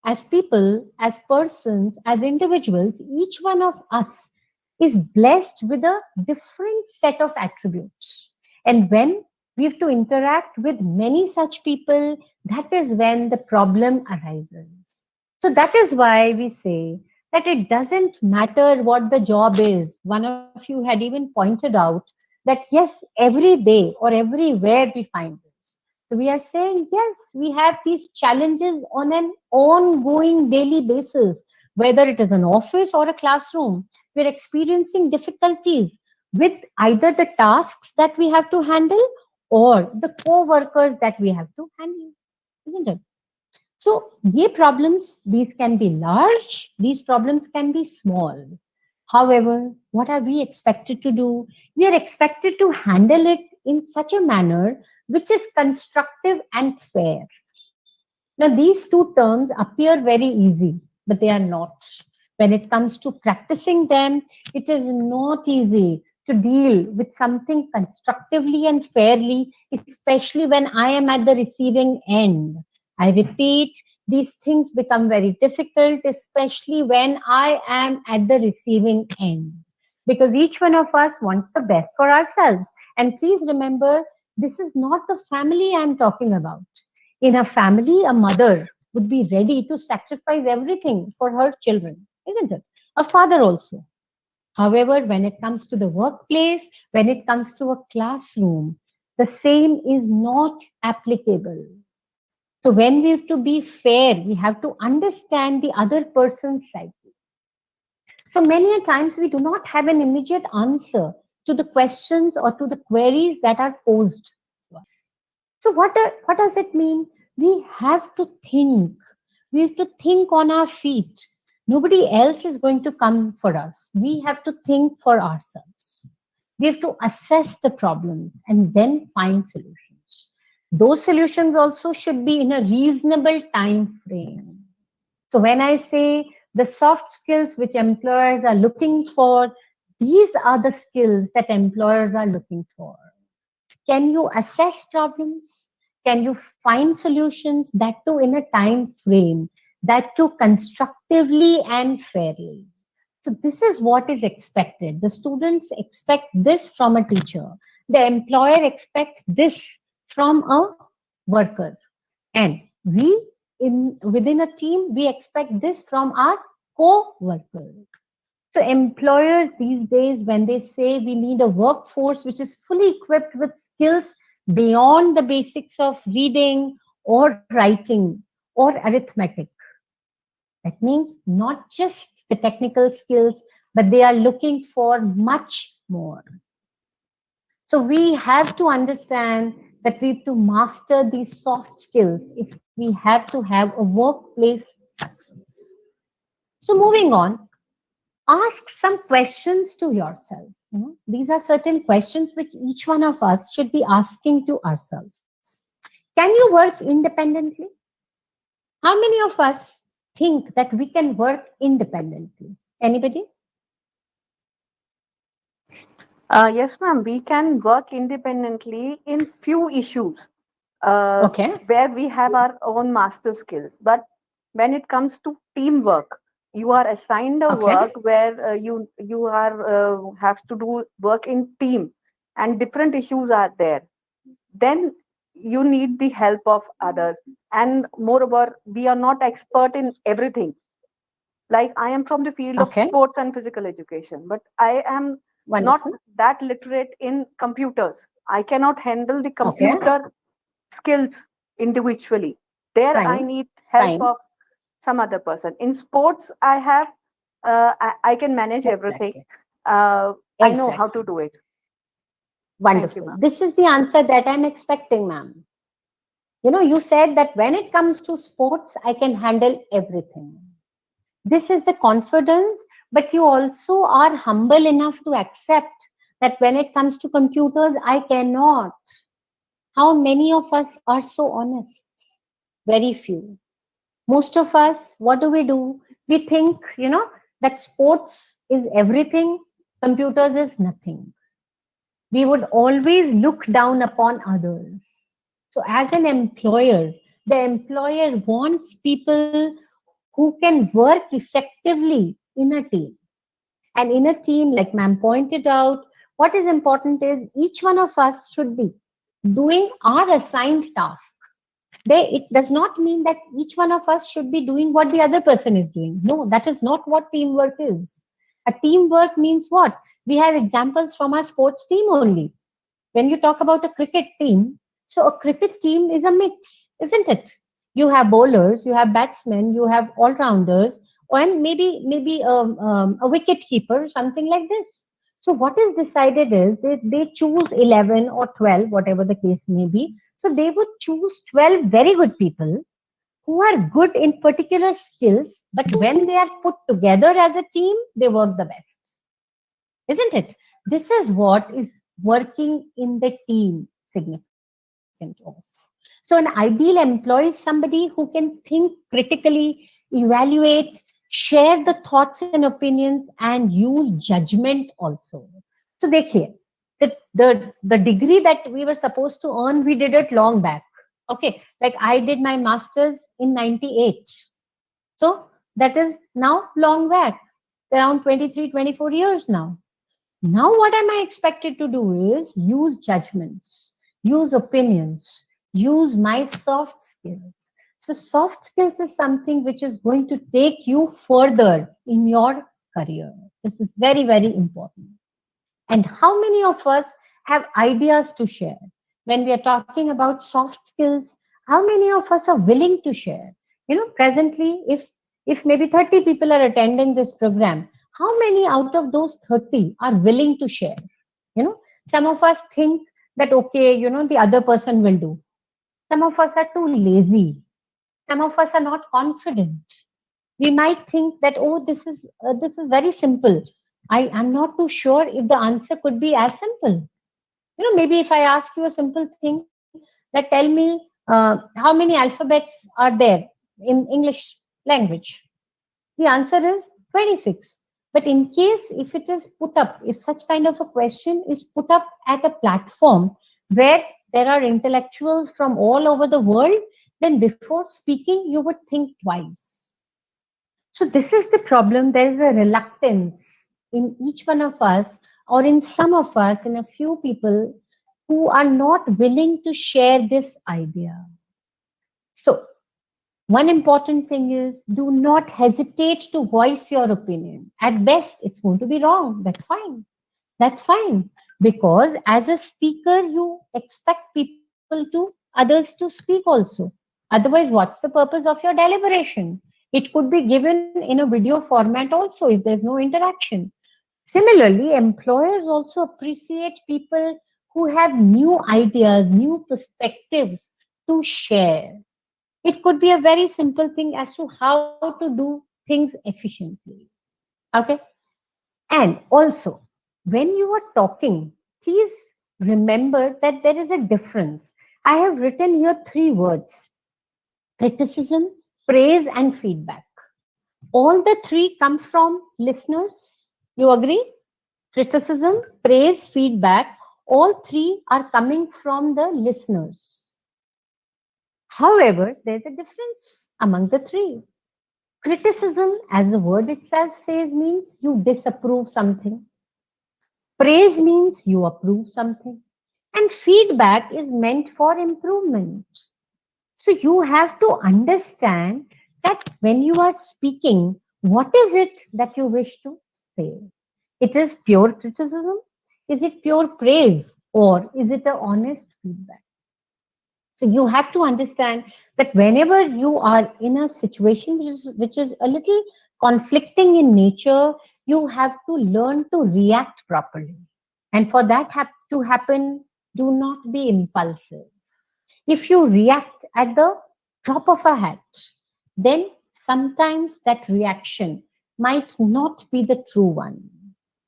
As people, as persons, as individuals, each one of us is blessed with a different set of attributes. And when we have to interact with many such people, that is when the problem arises. So that is why we say that it doesn't matter what the job is. One of you had even pointed out that yes, every day or everywhere we find this. So we are saying, yes, we have these challenges on an ongoing daily basis, whether it is an office or a classroom. We're experiencing difficulties with either the tasks that we have to handle or the co-workers that we have to handle, isn't it? So, ye problems, these can be large, these problems can be small. However, what are we expected to do? We are expected to handle it in such a manner which is constructive and fair. Now, these two terms appear very easy, but they are not. When it comes to practicing them, it is not easy to deal with something constructively and fairly, especially when I am at the receiving end. I repeat, these things become very difficult, especially when I am at the receiving end. Because each one of us wants the best for ourselves. And please remember, this is not the family I'm talking about. In a family, a mother would be ready to sacrifice everything for her children, isn't it? A father also. However, when it comes to the workplace, when it comes to a classroom, the same is not applicable. So when we have to be fair, we have to understand the other person's psyche. So many a times we do not have an immediate answer to the questions or to the queries that are posed to us. So what does it mean? We have to think. We have to think on our feet. Nobody else is going to come for us. We have to think for ourselves. We have to assess the problems and then find solutions. Those solutions also should be in a reasonable time frame. So when I say the soft skills which employers are looking for, these are the skills that employers are looking for. Can you assess problems? Can you find solutions, that too in a time frame, that too constructively and fairly? So this is what is expected. The students expect this from a teacher. The employer expects this from a worker. And we within a team, we expect this from our co-worker. So employers these days, when they say we need a workforce which is fully equipped with skills beyond the basics of reading or writing or arithmetic, that means not just the technical skills, but they are looking for much more. So we have to understand that we have to master these soft skills if we have to have a workplace success. So moving on, ask some questions to yourself. These are certain questions which each one of us should be asking to ourselves. Can you work independently? How many of us think that we can work independently? Anybody? Yes, ma'am. We can work independently in few issues Okay. where we have our own master skills. But when it comes to teamwork, you are assigned a Okay. work where you are have to do work in team, and different issues are there. Then you need the help of others. And moreover, we are not expert in everything. Like I am from the field of Okay. sports and physical education, but I am not Wonderful. that literate in computers. I cannot handle the Okay. computer skills individually. There I Fine. need help Fine. of some other person. In sports, I can manage everything. Exactly. I know how to Exactly. do it. Thank you, Wonderful. ma'am. This is the answer that I'm expecting, ma'am. You said that when it comes to sports, I can handle everything. This is the confidence, but you also are humble enough to accept that when it comes to computers, I cannot. How many of us are so honest? Very few. Most of us, what do? We think, that sports is everything, computers is nothing. We would always look down upon others. So, as an employer, the employer wants people who can work effectively in a team. And in a team, like ma'am pointed out, what is important is each one of us should be doing our assigned task. It does not mean that each one of us should be doing what the other person is doing. No, that is not what teamwork is. A teamwork means what? We have examples from our sports team only. When you talk about a cricket team, so a cricket team is a mix, isn't it? You have bowlers, you have batsmen, you have all rounders, and maybe a wicket keeper, something like this. So what is decided is they choose 11 or 12, whatever the case may be. So they would choose 12 very good people who are good in particular skills, but when they are put together as a team, they work the best, isn't it? This is what is working in the team significant of. So an ideal employee is somebody who can think critically, evaluate, share the thoughts and opinions, and use judgment also. So देखिए, the degree that we were supposed to earn, we did it long back. Okay, like I did my masters in 98. So that is now long back, around 23, 24 years now. Now, what am I expected to do is use judgments, use opinions, use my soft skills. So, soft skills is something which is going to take you further in your career. This is very, very important. And how many of us have ideas to share? When we are talking about soft skills, how many of us are willing to share? Presently, if maybe 30 people are attending this program, how many out of those 30 are willing to share? Some of us think that okay, the other person will do. Some of us are too lazy. Some of us are not confident. We might think that oh, this is very simple. I'm not too sure if the answer could be as simple. Maybe if I ask you a simple thing, that tell me how many alphabets are there in English language, the answer is 26. But in case if it is put up, if such kind of a question is put up at a platform where there are intellectuals from all over the world, then before speaking, you would think twice. So this is the problem. There is a reluctance in each one of us, or in some of us, in a few people who are not willing to share this idea. So one important thing is do not hesitate to voice your opinion. At best, it's going to be wrong. That's fine. That's fine. Because as a speaker, you expect people others to speak also. Otherwise, what's the purpose of your deliberation? It could be given in a video format also if there's no interaction. Similarly, employers also appreciate people who have new ideas, new perspectives to share. It could be a very simple thing as to how to do things efficiently. Okay. And also, when you are talking, please remember that there is a difference. I have written here three words: criticism, praise, and feedback. All the three come from listeners. You agree? Criticism, praise, feedback, all three are coming from the listeners. However, there's a difference among the three. Criticism, as the word itself says, means you disapprove something. Praise means you approve something. And feedback is meant for improvement. So you have to understand that when you are speaking, what is it that you wish to say? It is pure criticism? Is it pure praise? Or is it a honest feedback? So you have to understand that whenever you are in a situation which is a little conflicting in nature, you have to learn to react properly. And for that to happen, do not be impulsive. If you react at the drop of a hat, then sometimes that reaction might not be the true one.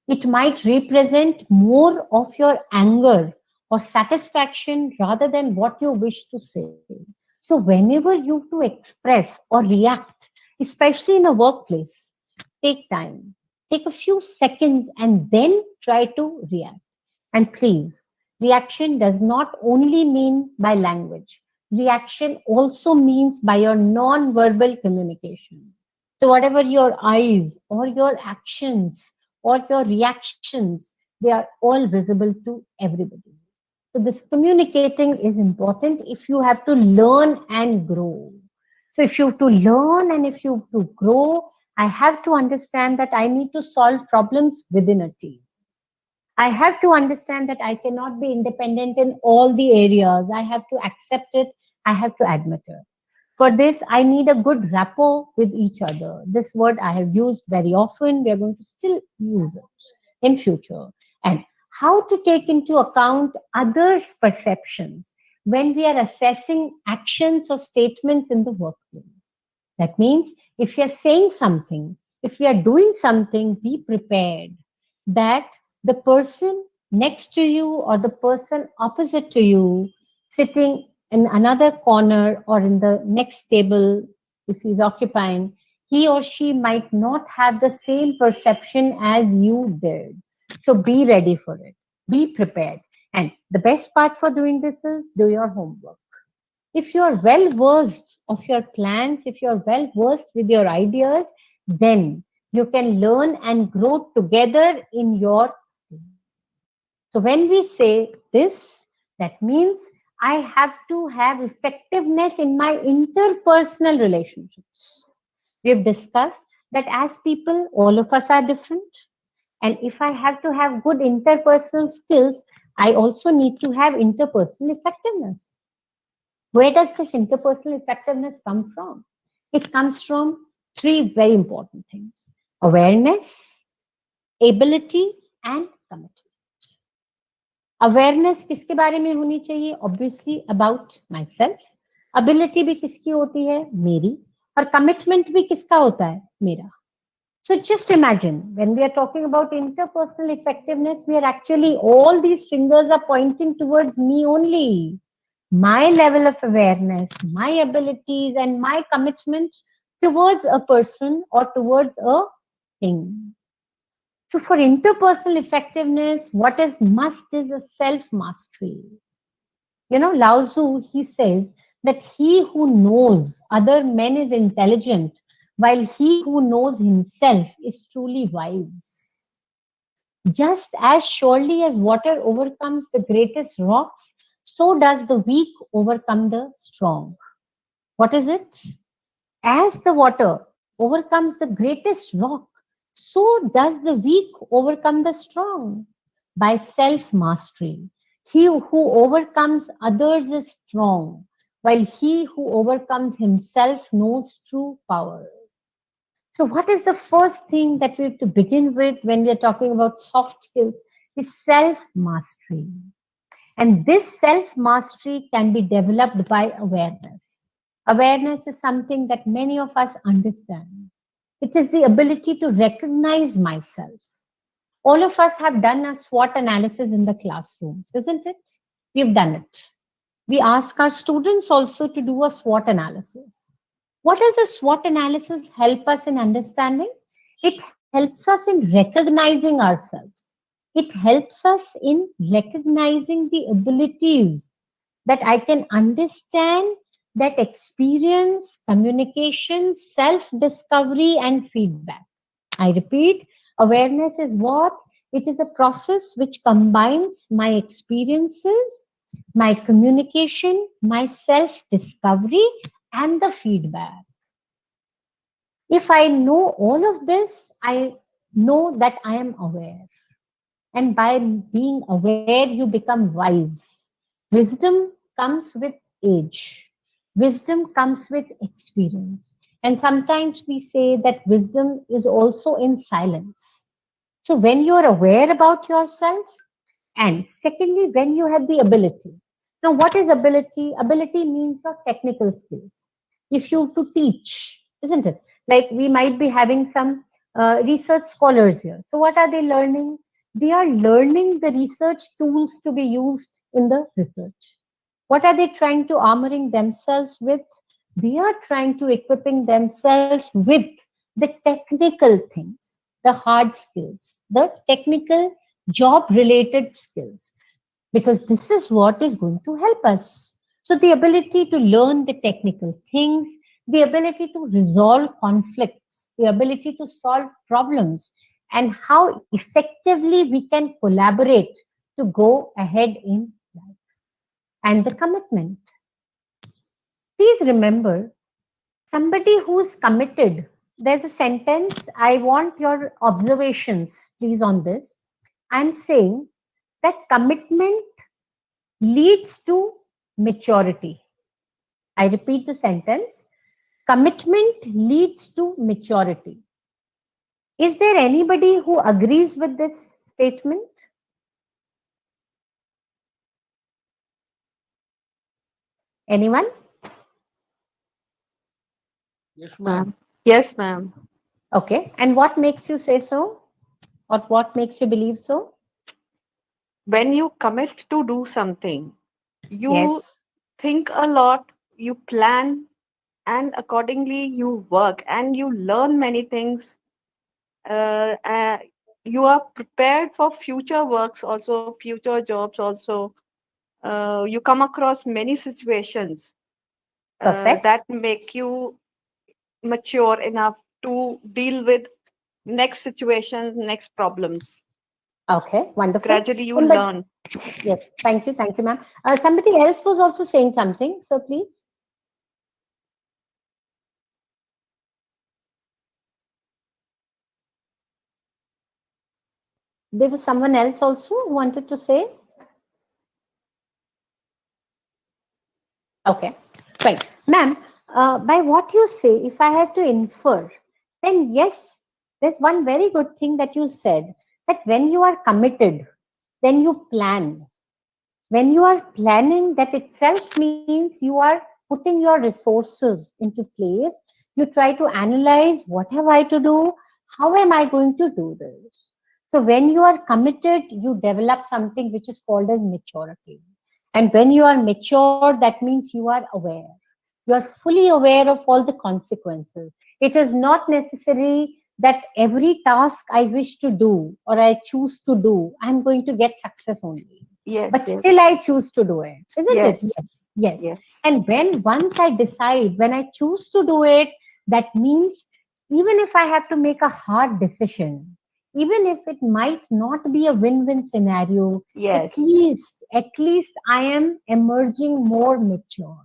It might represent more of your anger or satisfaction rather than what you wish to say. So, whenever you have to express or react, especially in a workplace, take time, take a few seconds, and then try to react. And please, reaction does not only mean by language, reaction also means by your non verbal communication. So, whatever your eyes or your actions or your reactions, they are all visible to everybody. So, this communicating is important if you have to learn and grow. So, if you have to learn and if you have to grow, I have to understand that I need to solve problems within a team. I have to understand that I cannot be independent in all the areas. I have to accept it. I have to admit it. For this, I need a good rapport with each other. This word I have used very often. We are going to still use it in future. And how to take into account others' perceptions when we are assessing actions or statements in the workplace. That means if you're saying something, if we are doing something, be prepared that the person next to you or the person opposite to you, sitting in another corner or in the next table, if he's occupying, he or she might not have the same perception as you did. So be ready for it, be prepared. And the best part for doing this is do your homework. If you are well versed of your plans, if you are well versed with your ideas, then you can learn and grow together in your team. So when we say this, that means I have to have effectiveness in my interpersonal relationships. We have discussed that as people, all of us are different. And if I have to have good interpersonal skills, I also need to have interpersonal effectiveness. Where does this interpersonal effectiveness come from? It comes from three very important things: awareness, ability, and commitment. Awareness किसके बारे में होनी चाहिए? Obviously about myself. Ability भी किसकी होती है? मेरी. और commitment भी किसका होता है? मेरा. So just imagine when we are talking about interpersonal effectiveness, we are actually, all these fingers are pointing towards me only. My level of awareness, my abilities, and my commitments towards a person or towards a thing. So, for interpersonal effectiveness, what is must is a self mastery. You know, Lao Tzu, he says that he who knows other men is intelligent, while he who knows himself is truly wise. Just as surely as water overcomes the greatest rocks, so does the weak overcome the strong. What is it? As the water overcomes the greatest rock, so does the weak overcome the strong by self mastery. He who overcomes others is strong, while he who overcomes himself knows true power. So, what is the first thing that we have to begin with when we are talking about soft skills? Is self mastery. And this self mastery can be developed by awareness. Awareness is something that many of us understand. It is the ability to recognize myself. All of us have done a SWOT analysis in the classrooms, isn't it? We've done it. We ask our students also to do a SWOT analysis. What does a SWOT analysis help us in understanding? It helps us in recognizing ourselves. It helps us in recognizing the abilities that I can understand, that experience, communication, self discovery, and feedback. I repeat, awareness is what? It is a process which combines my experiences, my communication, my self discovery, and the feedback. If I know all of this, I know that I am aware. And by being aware, you become wise. Wisdom comes with age. Wisdom comes with experience. And sometimes we say that wisdom is also in silence. So when you're aware about yourself, and secondly, when you have the ability. Now, what is ability? Ability means your technical skills. If you to teach, isn't it? Like we might be having some research scholars here. So, what are they learning? They are learning the research tools to be used in the research. What are they trying to armoring themselves with? They are trying to equipping themselves with the technical things, the hard skills, the technical job related skills, because this is what is going to help us. So, the ability to learn the technical things, the ability to resolve conflicts, the ability to solve problems, and how effectively we can collaborate to go ahead in life. And the commitment. Please remember, somebody who's committed, there's a sentence, I want your observations, please, on this. I'm saying that commitment leads to maturity. I repeat the sentence, commitment leads to maturity. Is there anybody who agrees with this statement? Anyone? Yes, ma'am. Yes, ma'am. Okay. And what makes you say so? Or what makes you believe so? When you commit to do something, you Yes. think a lot, you plan, and accordingly you work and you learn many things. Uh, uh, you are prepared for future works, also future jobs, also. You come across many situations that Perfect. make you mature enough to deal with next situations, next problems. Okay. Wonderful. Gradually, you Somebody, learn. yes. Thank you, ma'am. Somebody else was also saying something. So please. There was someone else also who wanted to say. Okay, fine. Ma'am, by what you say, if I have to infer, then yes, there's one very good thing that you said, that when you are committed, then you plan. When you are planning, that itself means you are putting your resources into place. You try to analyze, what have I to do? How am I going to do this? So when you are committed, you develop something which is called as maturity. And when you are mature, that means you are aware. You are fully aware of all the consequences. It is not necessary that every task I wish to do or I choose to do, I'm going to get success only. Yes, But yes, still, I choose to do it, isn't it? yes, Yes, yes. yes, And when once I decide, when I choose to do it, that means even if I have to make a hard decision, even if it might not be a win-win scenario, yes, at least I am emerging more mature.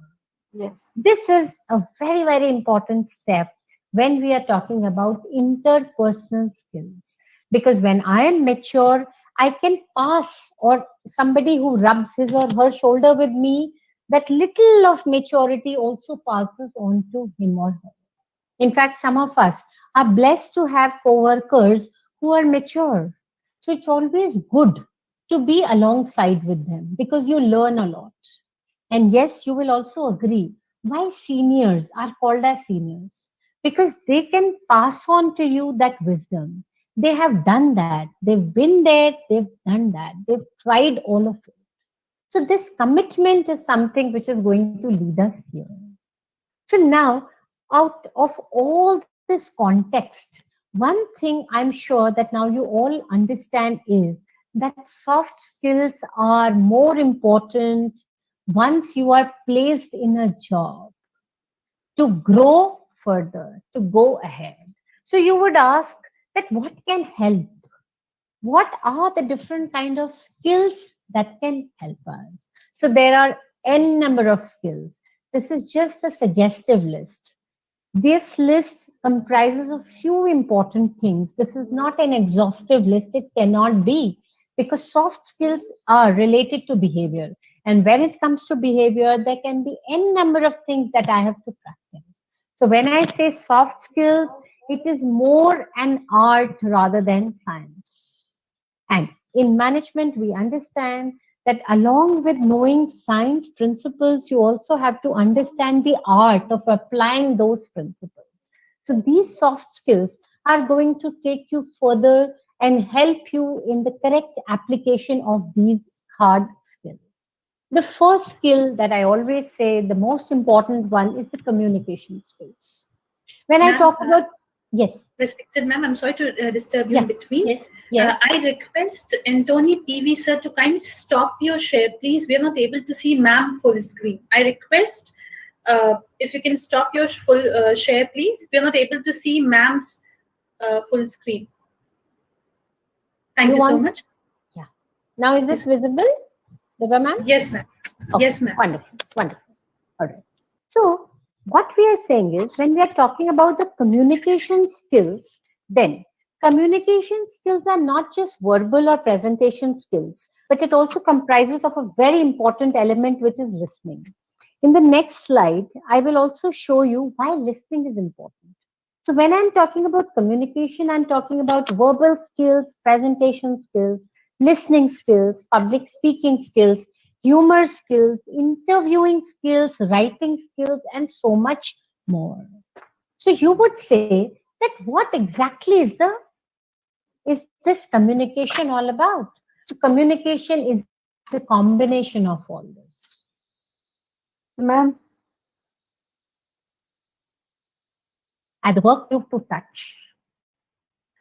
yes, This is a very, very important step when we are talking about interpersonal skills. Because when I am mature, I can pass, or somebody who rubs his or her shoulder with me, that little of maturity also passes on to him or her. In fact, some of us are blessed to have co-workers who are mature. So it's always good to be alongside with them because you learn a lot. And yes, you will also agree why seniors are called as seniors, because they can pass on to you that wisdom. They have done that. They've been there. They've done that. They've tried all of it. So this commitment is something which is going to lead us here. So now, out of all this context, one thing I'm sure that now you all understand is that soft skills are more important once you are placed in a job to grow further, to go ahead. So you would ask that what can help? What are the different kind of skills that can help us? So there are n number of skills. This is just a suggestive list. This list comprises of few important things. This is not an exhaustive list. It cannot be, because soft skills are related to behavior. And when it comes to behavior, there can be n number of things that I have to practice. So when I say soft skills, it is more an art rather than science. And in management, we understand that along with knowing science principles, you also have to understand the art of applying those principles. So these soft skills are going to take you further and help you in the correct application of these hard skills. The first skill that I always say, the most important one, is the communication skills. When I Ma'am, talk about, yes, respected ma'am, I'm sorry to disturb you yeah, in between. yes, yes. I request Anthony PV sir to kindly stop your share, please. We are not able to see ma'am full screen. I request if you can stop your full share, please. We are not able to see ma'am's full screen. Thank You you so want, much. yeah. Now is this Yes, visible, Deva ma'am? yes, ma'am. Okay, Yes, ma'am. wonderful, wonderful. All right. So what we are saying is, when we are talking about the communication skills, then communication skills are not just verbal or presentation skills, but it also comprises of a very important element, which is listening. In the next slide, I will also show you why listening is important. So when I'm talking about communication, I'm talking about verbal skills, presentation skills, listening skills, public speaking skills, humor skills, interviewing skills, writing skills, and so much more. So you would say that what exactly is this communication all about? So communication is the combination of all this. Ma'am, At the work you to touch.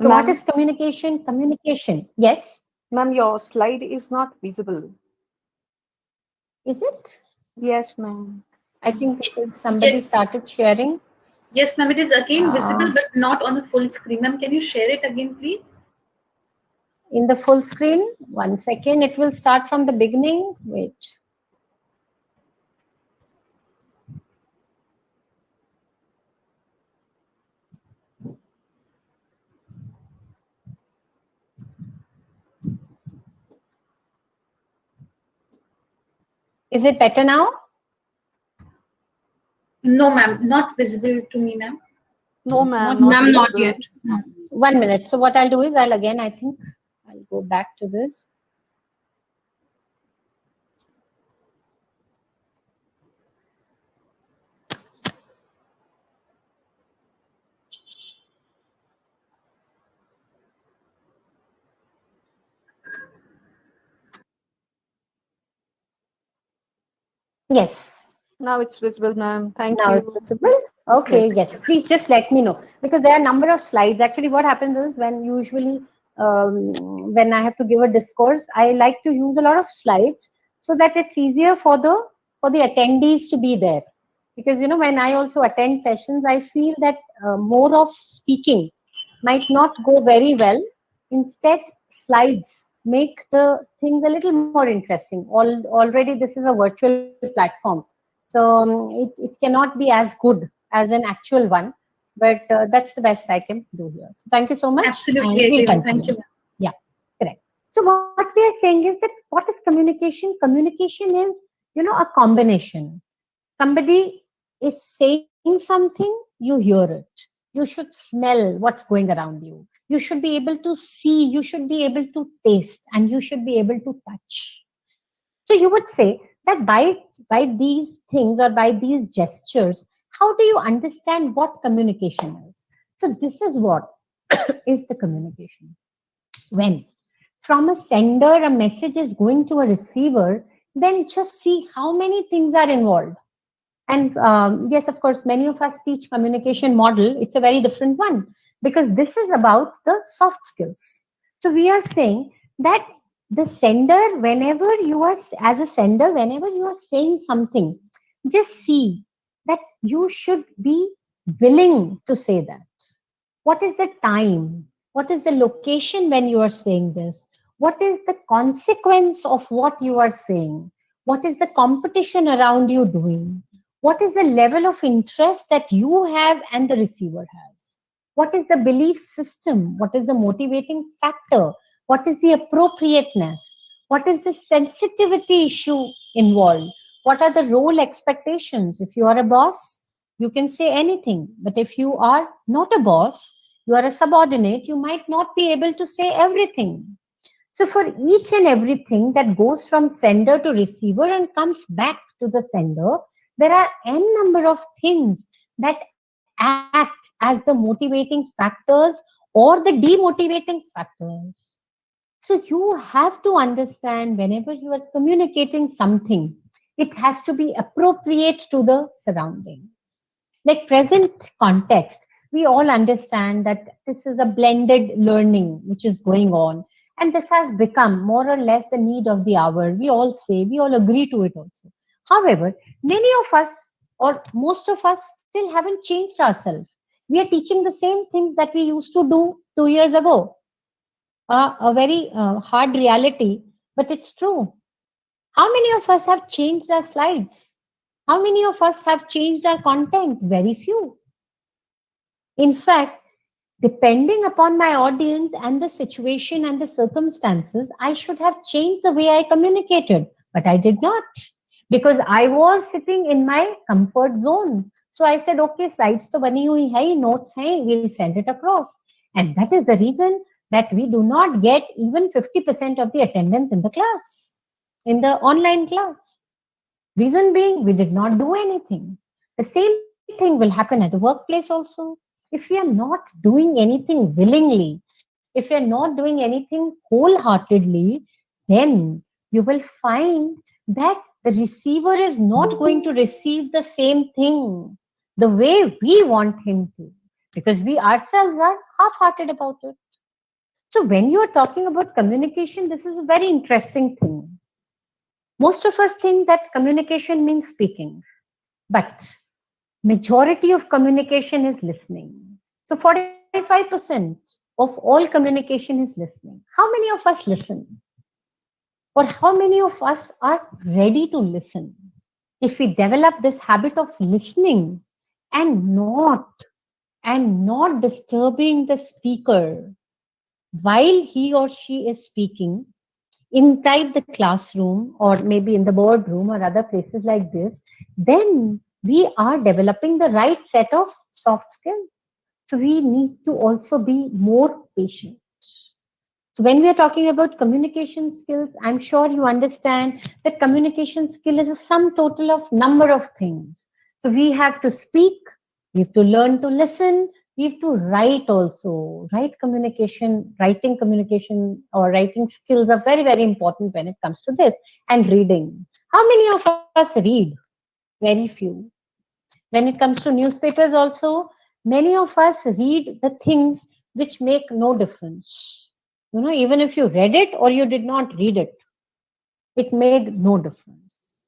So what ma'am, is communication? Communication. Yes. ma'am, your slide is not visible. Is it? Yes, ma'am. I think it is somebody Yes, started sharing. yes, ma'am. It is again Uh, visible, but not on the full screen. Ma'am, can you share it again, please? in the full screen. 1 second. It will start from the beginning. Wait. Is it better now? No, ma'am. Not visible to me, ma'am. No, ma'am, Not, not ma'am, not visible. yet. No. 1 minute. So what I'll do is I think I'll go back to this. Yes. Now it's visible, ma'am. Thank Now it's you. visible. Great. Okay, yes. Please just let me know, because there are a number of slides. Actually, what happens is, when usually when I have to give a discourse, I like to use a lot of slides so that it's easier for the attendees to be there. Because when I also attend sessions, I feel that more of speaking might not go very well. Instead, slides make the things a little more interesting. Already, this is a virtual platform, so it cannot be as good as an actual one, but that's the best I can do here. So thank you so much, and Absolutely we'll agree, ma'am. Thank continue. you, ma'am. Yeah, correct. So what we are saying is that, what is communication? Communication is, a combination. Somebody is saying something, you hear it. You should smell what's going around you. You should be able to see, you should be able to taste, and you should be able to touch. So you would say that by these things, or by these gestures, how do you understand what communication is? So this is what is the communication. When from a sender a message is going to a receiver, then just see how many things are involved. And yes, of course, many of us teach communication model. It's a very different one, because this is about the soft skills. So we are saying that the sender, whenever you are, as a sender, whenever you are saying something, just see that you should be willing to say that. What is the time? What is the location when you are saying this? What is the consequence of what you are saying? What is the competition around you doing? What is the level of interest that you have and the receiver has? What is the belief system? What is the motivating factor? What is the appropriateness? What is the sensitivity issue involved? What are the role expectations? If you are a boss, you can say anything. But if you are not a boss, you are a subordinate, you might not be able to say everything. So for each and everything that goes from sender to receiver and comes back to the sender, there are n number of things that act as the motivating factors or the demotivating factors. So you have to understand whenever you are communicating something, it has to be appropriate to the surrounding. Like present context, we all understand that this is a blended learning which is going on. And this has become more or less the need of the hour. We all say, we all agree to it also. However, many of us or most of us still haven't changed ourselves. We are teaching the same things that we used to do 2 years ago. A very hard reality, but it's true. How many of us have changed our slides? How many of us have changed our content? Very few. In fact, depending upon my audience and the situation and the circumstances, I should have changed the way I communicated, but I did not because I was sitting in my comfort zone. So I said, okay, slides to bani hui hai, notes hai, we'll send it across. And that is the reason that we do not get even 50% of the attendance in the class, in the online class. Reason being, we did not do anything. The same thing will happen at the workplace also. If we are not doing anything willingly, if we are not doing anything wholeheartedly, then you will find that the receiver is not going to receive the same thing the way we want him to, because we ourselves are half-hearted about it. So when you are talking about communication, this is a very interesting thing. Most of us think that communication means speaking, but majority of communication is listening. So 45% of all communication is listening. How many of us listen? Or how many of us are ready to listen? If we develop this habit of listening and not disturbing the speaker while he or she is speaking, inside the classroom or maybe in the boardroom or other places like this, then we are developing the right set of soft skills. So we need to also be more patient. So when we are talking about communication skills, I'm sure you understand that communication skill is a sum total of number of things. So we have to speak, we have to learn to listen, we have to write also. Writing communication or writing skills are very, very important when it comes to this. And reading. How many of us read? Very few. When it comes to newspapers also, many of us read the things which make no difference. Even if you read it or you did not read it, it made no difference.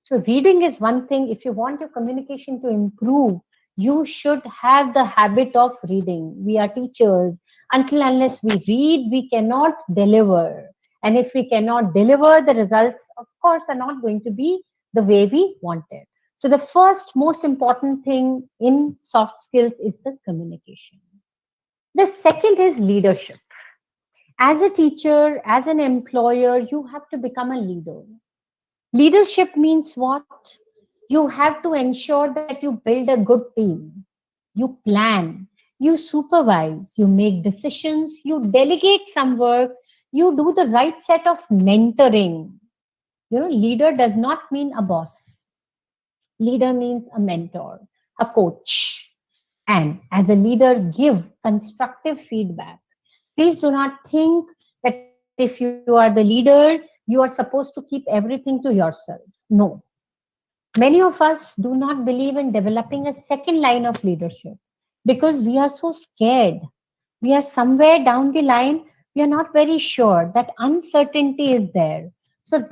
So reading is one thing. If you want your communication to improve, you should have the habit of reading. We are teachers. Until unless we read, we cannot deliver. And if we cannot deliver, the results, of course, are not going to be the way we want it. So the first most important thing in soft skills is the communication. The second is leadership. As a teacher, as an employer, you have to become a leader. Leadership means what? You have to ensure that you build a good team. You plan, you supervise, you make decisions, you delegate some work, you do the right set of mentoring. Leader does not mean a boss. Leader means a mentor, a coach. And as a leader, give constructive feedback. Please do not think that if you are the leader, you are supposed to keep everything to yourself. No. Many of us do not believe in developing a second line of leadership because we are so scared. We are somewhere down the line, we are not very sure. That uncertainty is there. So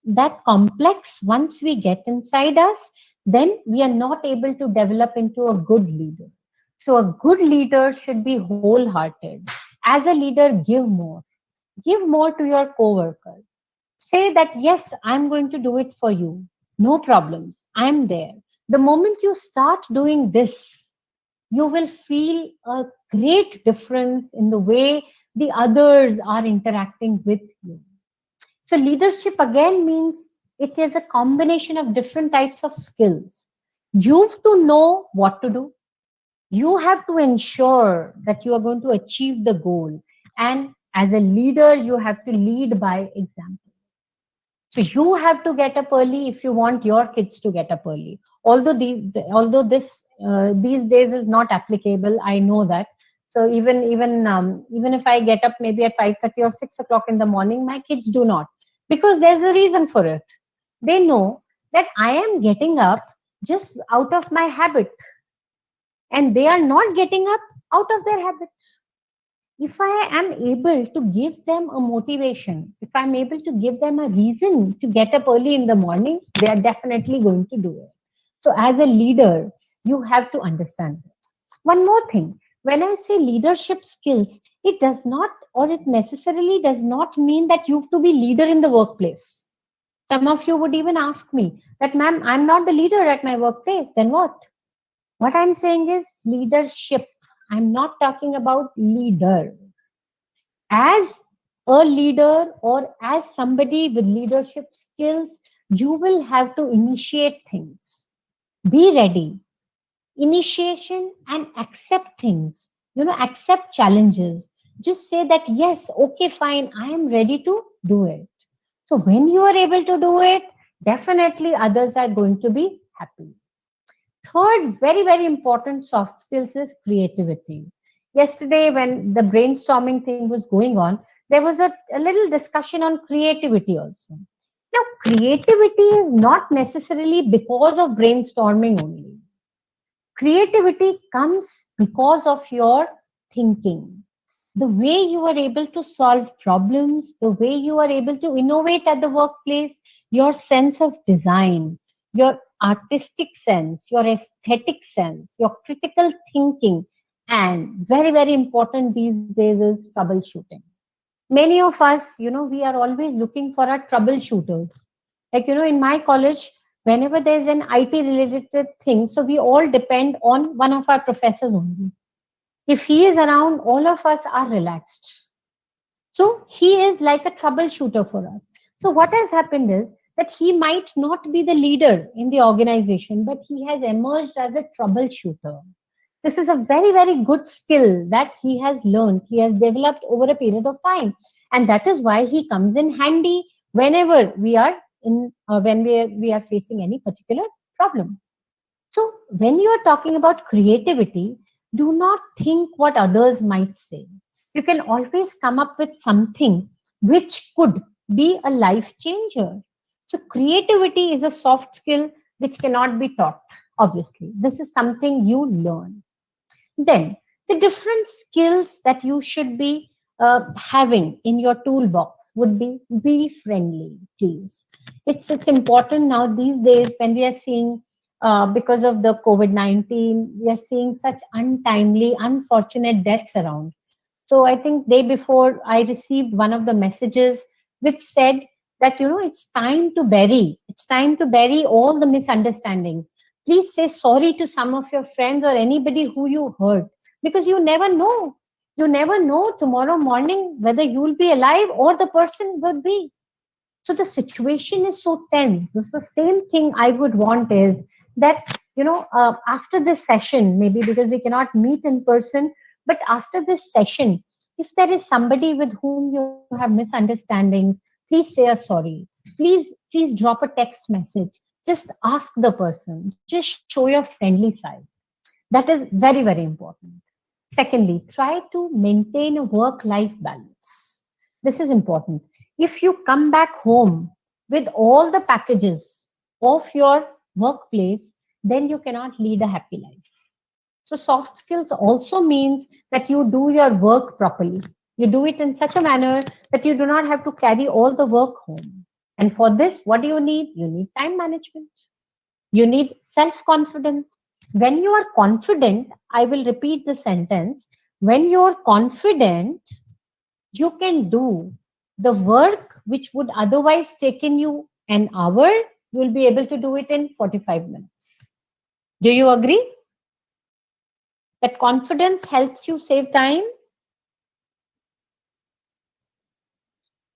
that complex, once we get inside us, then we are not able to develop into a good leader. So a good leader should be wholehearted. As a leader, give more. Give more to your coworker. Say that, yes, I'm going to do it for you. No problems. I'm there. The moment you start doing this, you will feel a great difference in the way the others are interacting with you. So leadership again means It is a combination of different types of skills. You've to know what to do. You have to ensure that you are going to achieve the goal. And as a leader, you have to lead by example. So you have to get up early if you want your kids to get up early. Although these days is not applicable, I know that. So even if I get up maybe at 5:30 or 6 o'clock in the morning, my kids do not, because there's a reason for it. They know that I am getting up just out of my habit, and they are not getting up out of their habit. If I am able to give them a motivation, if I'm able to give them a reason to get up early in the morning, they are definitely going to do it. So, as a leader, you have to understand this. One more thing, when I say leadership skills, it does not, or it necessarily does not mean that you have to be leader in the workplace. Some of you would even ask me that, ma'am, I'm not the leader at my workplace. Then what? What I'm saying is leadership. I'm not talking about leader. As a leader or as somebody with leadership skills, you will have to initiate things. Be ready. Initiation and accept things. Accept challenges. Just say that, yes, okay, fine, I am ready to do it. So when you are able to do it, definitely others are going to be happy. Third, very, very important soft skills is creativity. Yesterday, when the brainstorming thing was going on, there was a little discussion on creativity also. Now, creativity is not necessarily because of brainstorming only. Creativity comes because of your thinking. The way you are able to solve problems, the way you are able to innovate at the workplace, your sense of design, your artistic sense, your aesthetic sense, your critical thinking, and very, very important these days is troubleshooting. Many of us, we are always looking for our troubleshooters. Like, in my college, whenever there's an IT related thing, so we all depend on one of our professors only. If he is around, all of us are relaxed. So he is like a troubleshooter for us. So what has happened is that he might not be the leader in the organization, but he has emerged as a troubleshooter. This is a very, very good skill that he has learned, he has developed over a period of time. And that is why he comes in handy whenever we are when we are facing any particular problem. So when you are talking about creativity, do not think what others might say. You can always come up with something which could be a life changer. So creativity is a soft skill which cannot be taught, obviously. This is something you learn. Then the different skills that you should be having in your toolbox would be friendly, please. It's important now these days when we are seeing because of the COVID-19, we are seeing such untimely, unfortunate deaths around. So I think day before I received one of the messages which said that it's time to bury all the misunderstandings. Please say sorry to some of your friends or anybody who you hurt, because you never know. You never know tomorrow morning whether you will be alive or the person will be. So the situation is so tense. This the same thing I would want is that, after this session, maybe because we cannot meet in person, but after this session, if there is somebody with whom you have misunderstandings, please say a sorry. Please drop a text message. Just ask the person. Just show your friendly side. That is very, very important. Secondly, try to maintain a work-life balance. This is important. If you come back home with all the packages of your workplace, then you cannot lead a happy life. So soft skills also means that you do your work properly. You do it in such a manner that you do not have to carry all the work home. And for this, what do you need? You need time management. You need self-confidence. When you are confident, I will repeat the sentence. When you are confident, you can do the work which would otherwise taken you an hour, you will be able to do it in 45 minutes. Do you agree? That confidence helps you save time?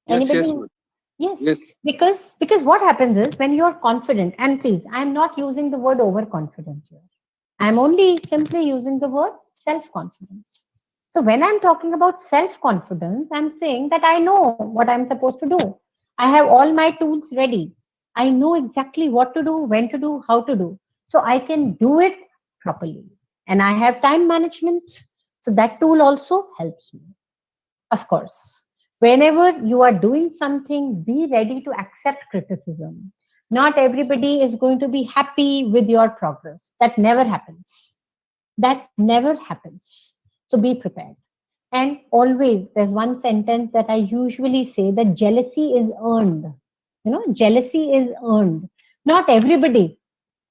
Yes, Anybody? ma'am. Yes, because what happens is when you're confident, and please, I'm not using the word overconfident here. I'm only simply using the word self-confidence. So when I'm talking about self-confidence, I'm saying that I know what I'm supposed to do. I have all my tools ready. I know exactly what to do, when to do, how to do. So I can do it properly. And I have time management. So that tool also helps me. Of course, whenever you are doing something, be ready to accept criticism. Not everybody is going to be happy with your progress. That never happens. That never happens. So be prepared. And always, there's one sentence that I usually say that jealousy is earned. Jealousy is earned. Not everybody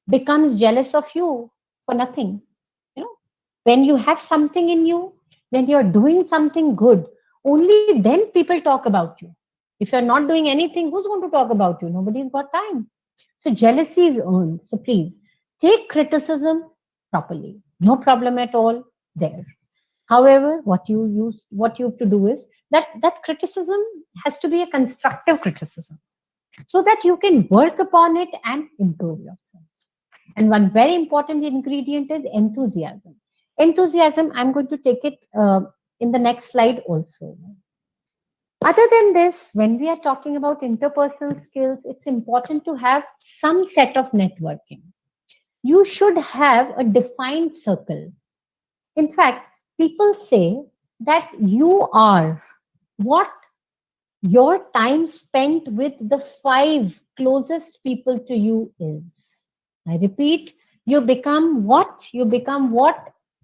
becomes jealous of you for nothing. You know, when you have something in you, when you're doing something good, only then people talk about you. If you're not doing anything, who's going to talk about you? Nobody's got time. So jealousy is earned. So please take criticism properly. No problem at all there. However, what you have to do is that criticism has to be a constructive criticism so that you can work upon it and improve yourselves. And one very important ingredient is enthusiasm. Enthusiasm, I'm going to take it in the next slide also. Other than this, when we are talking about interpersonal skills, it's important to have some set of networking. You should have a defined circle. In fact, people say that you are what your time spent with the five closest people to you is. I repeat, you become what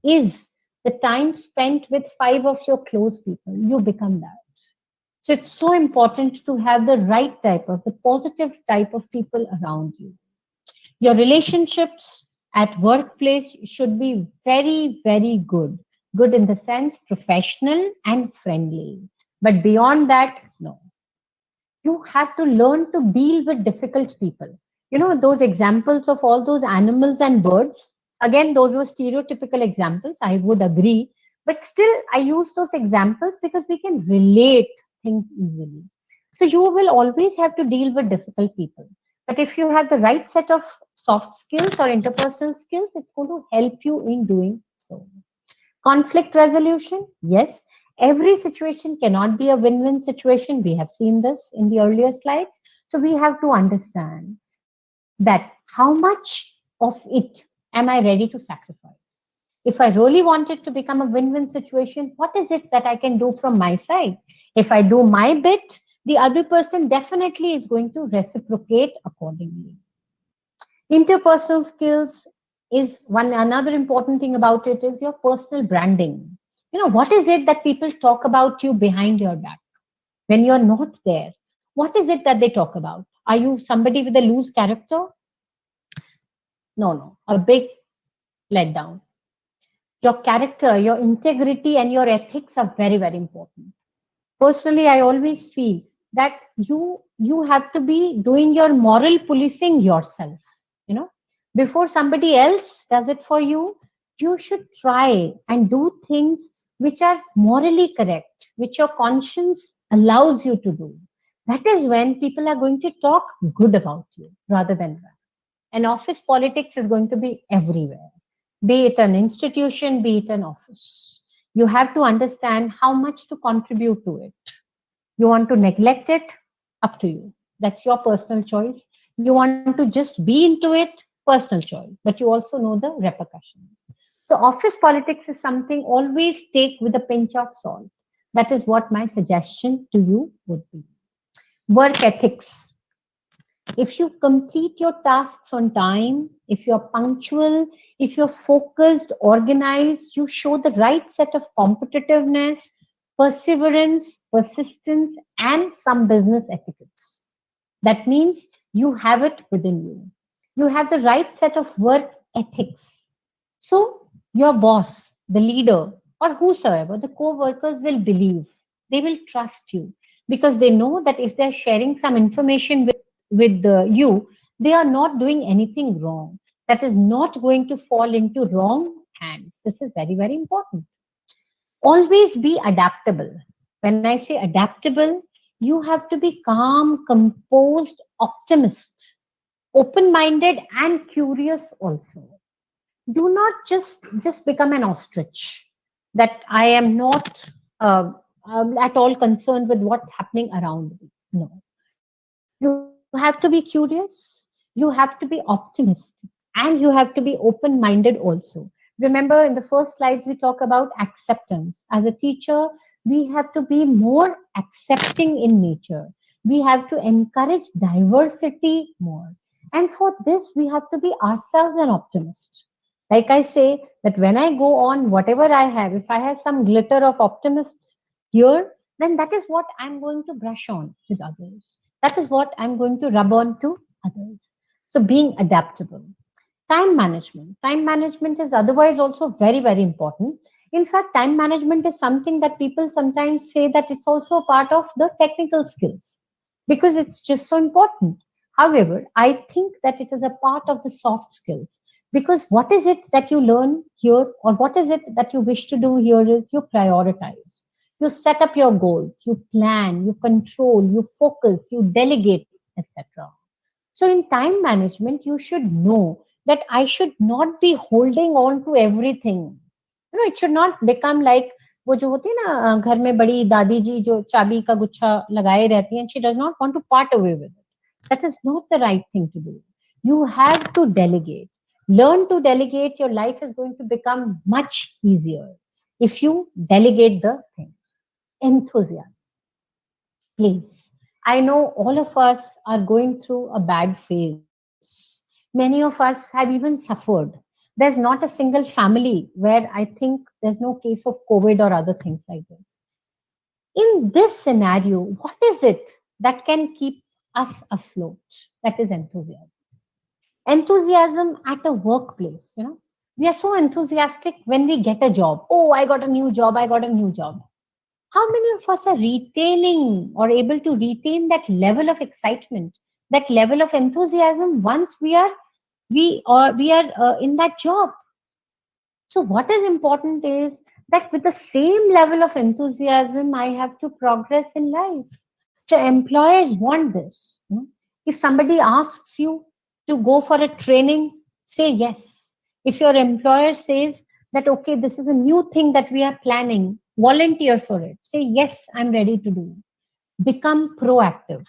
is the time spent with five of your close people. You become that. So it's so important to have the right type of, the positive type of people around you. Your relationships at workplace should be very, very good. Good in the sense professional and friendly. But beyond that, no. You have to learn to deal with difficult people. Those examples of all those animals and birds, again, those were stereotypical examples, I would agree. But still, I use those examples because we can relate things easily. So you will always have to deal with difficult people. But if you have the right set of soft skills or interpersonal skills, it's going to help you in doing so. Conflict resolution, yes. Every situation cannot be a win-win situation. We have seen this in the earlier slides. So we have to understand that how much of it am I ready to sacrifice? If I really want it to become a win-win situation, what is it that I can do from my side? If I do my bit, the other person definitely is going to reciprocate accordingly. Interpersonal skills is one another important thing about it is your personal branding. What is it that people talk about you behind your back when you're not there? What is it that they talk about? Are you somebody with a loose character? No, a big letdown. Your character, your integrity, and your ethics are very, very important. Personally, I always feel that you have to be doing your moral policing yourself. You know, before somebody else does it for you, you should try and do things which are morally correct, which your conscience allows you to do. That is when people are going to talk good about you rather than bad. And office politics is going to be everywhere, be it an institution, be it an office. You have to understand how much to contribute to it. You want to neglect it, up to you. That's your personal choice. You want to just be into it, personal choice. But you also know the repercussions. So office politics is something always take with a pinch of salt. That is what my suggestion to you would be. Work ethics. If you complete your tasks on time, if you're punctual, if you're focused, organized, you show the right set of competitiveness, perseverance, persistence, and some business etiquettes. That means you have it within you. You have the right set of work ethics. So your boss, the leader, or whosoever, the co-workers will believe. They will trust you because they know that if they're sharing some information with you, they are not doing anything wrong. That is not going to fall into wrong hands. This is very, very important. Always be adaptable. When I say adaptable, You have to be calm, composed, optimist, open minded, and curious also. Do not just become an ostrich, that I am not at all concerned with what's happening around me. No, you have to be curious, you have to be optimistic, and you have to be open minded also. Remember, in the first slides we talk about acceptance. As a teacher, we have to be more accepting in nature, we have to encourage diversity more, and for this we have to be ourselves an optimist. Like I say, that when I go on whatever I have, if I have some glitter of optimist here, then that is what I'm going to brush on with others. That is what I'm going to rub on to others. So being adaptable. Time management. Time management is otherwise also very, very important. In fact, time management is something that people sometimes say that it's also a part of the technical skills because it's just so important. However, I think that it is a part of the soft skills, because what is it that you learn here, or what is it that you wish to do here, is you prioritize. You set up your goals, you plan, you control, you focus, you delegate, etc. So in time management, you should know that I should not be holding on to everything. You know, it should not become like वो जो होती है ना घर में बड़ी दादी जी जो चाबी का गुच्छा लगाए रहती हैं, she does not want to part away with it. That is not the right thing to do. You have to delegate. Learn to delegate. Your life is going to become much easier if you delegate the things. Enthusiasm. Please. I know all of us are going through a bad phase. Many of us have even suffered. There's not a single family where I think there's no case of COVID or other things like this. In this scenario, what is it that can keep us afloat? That is enthusiasm. Enthusiasm at a workplace, you know. We are so enthusiastic when we get a job. Oh, I got a new job, I got a new job. How many of us are retaining or able to retain that level of excitement, that level of enthusiasm once we are in that job? So what is important is that with the same level of enthusiasm, I have to progress in life. So employers want this. You know. If somebody asks you to go for a training, say yes. If your employer says that, okay, this is a new thing that we are planning, volunteer for it. Say yes, I'm ready to do. Become proactive.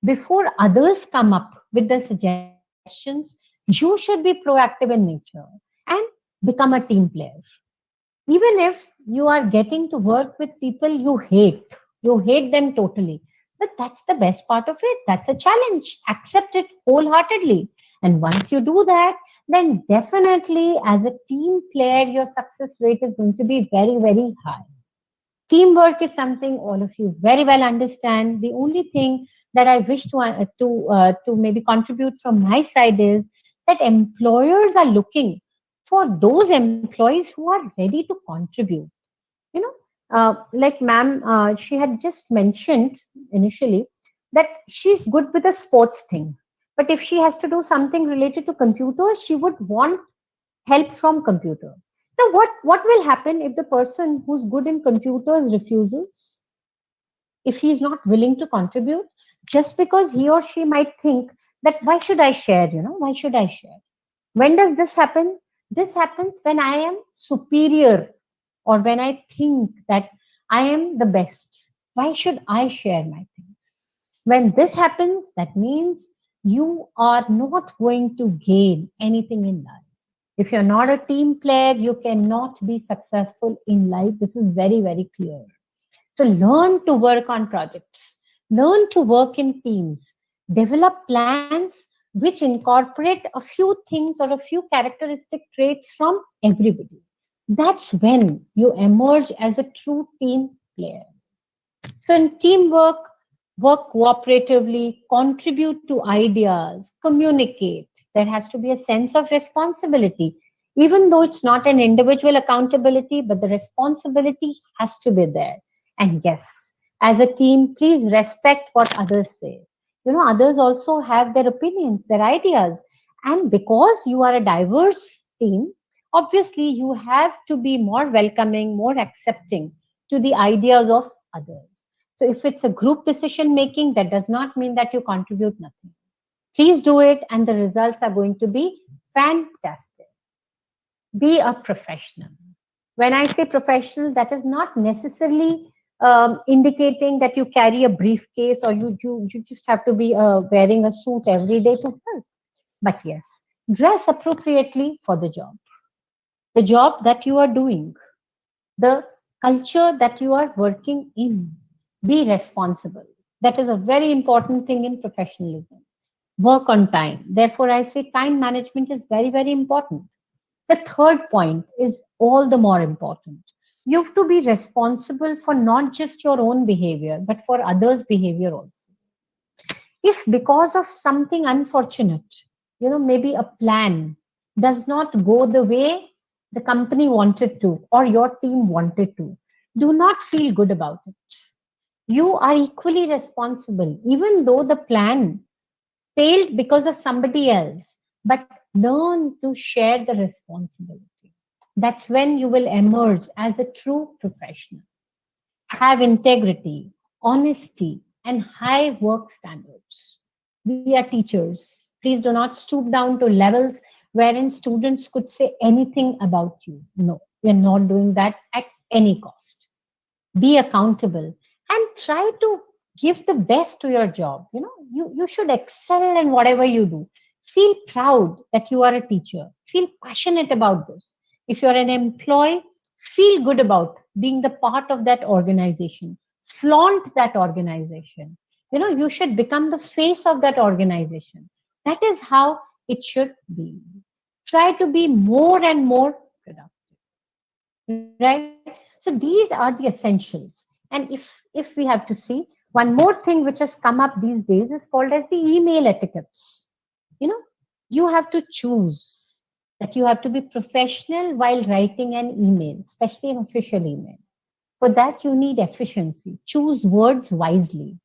Before others come up with the suggestions, you should be proactive in nature and become a team player. Even if you are getting to work with people you hate them totally, but that's the best part of it. That's a challenge. Accept it wholeheartedly. And once you do that, then definitely as a team player, your success rate is going to be very, very high. Teamwork is something all of you very well understand. The only thing that I wish to maybe contribute from my side is that employers are looking for those employees who are ready to contribute. You know, like ma'am, she had just mentioned initially that she's good with a sports thing, but if she has to do something related to computers, she would want help from computer. Now, what will happen if the person who's good in computers refuses? If he's not willing to contribute, just because he or she might think that why should I share? You know, why should I share? When does this happen? This happens when I am superior or when I think that I am the best. Why should I share my things? When this happens, that means you are not going to gain anything in life. If you're not a team player, you cannot be successful in life. This is very, very clear. So learn to work on projects, learn to work in teams, develop plans which incorporate a few things or a few characteristic traits from everybody. That's when you emerge as a true team player. So in teamwork, work cooperatively, contribute to ideas, communicate. There has to be a sense of responsibility, even though it's not an individual accountability, but the responsibility has to be there. And yes, as a team, please respect what others say. You know, others also have their opinions, their ideas. And because you are a diverse team, obviously you have to be more welcoming, more accepting to the ideas of others. So if it's a group decision making, that does not mean that you contribute nothing. Please do it, and the results are going to be fantastic. Be a professional. When I say professional, that is not necessarily indicating that you carry a briefcase or you just have to be wearing a suit every day to help. But yes, dress appropriately for the job that you are doing, the culture that you are working in. Be responsible. That is a very important thing in professionalism. Work on time. Therefore, I say time management is very, very important. The third point is all the more important. You have to be responsible for not just your own behavior, but for others' behavior also. If because of something unfortunate, maybe a plan does not go the way the company wanted to or your team wanted to, do not feel good about it. You are equally responsible, even though the plan failed because of somebody else, but learn to share the responsibility. That's when you will emerge as a true professional. Have integrity, honesty, and high work standards. We are teachers. Please do not stoop down to levels wherein students could say anything about you. No, we are not doing that at any cost. Be accountable and try to give the best to your job. You should excel in whatever you do. Feel proud that you are a teacher. Feel passionate about this. If you're an employee, feel good about being the part of that organization. Flaunt that organization. You should become the face of that organization. That is how it should be. Try to be more and more productive, right? So these are the essentials. And if we have to see, one more thing which has come up these days is called as the email etiquettes. You know, you have to choose that you have to be professional while writing an email, especially an official email. For that, you need efficiency. Choose words wisely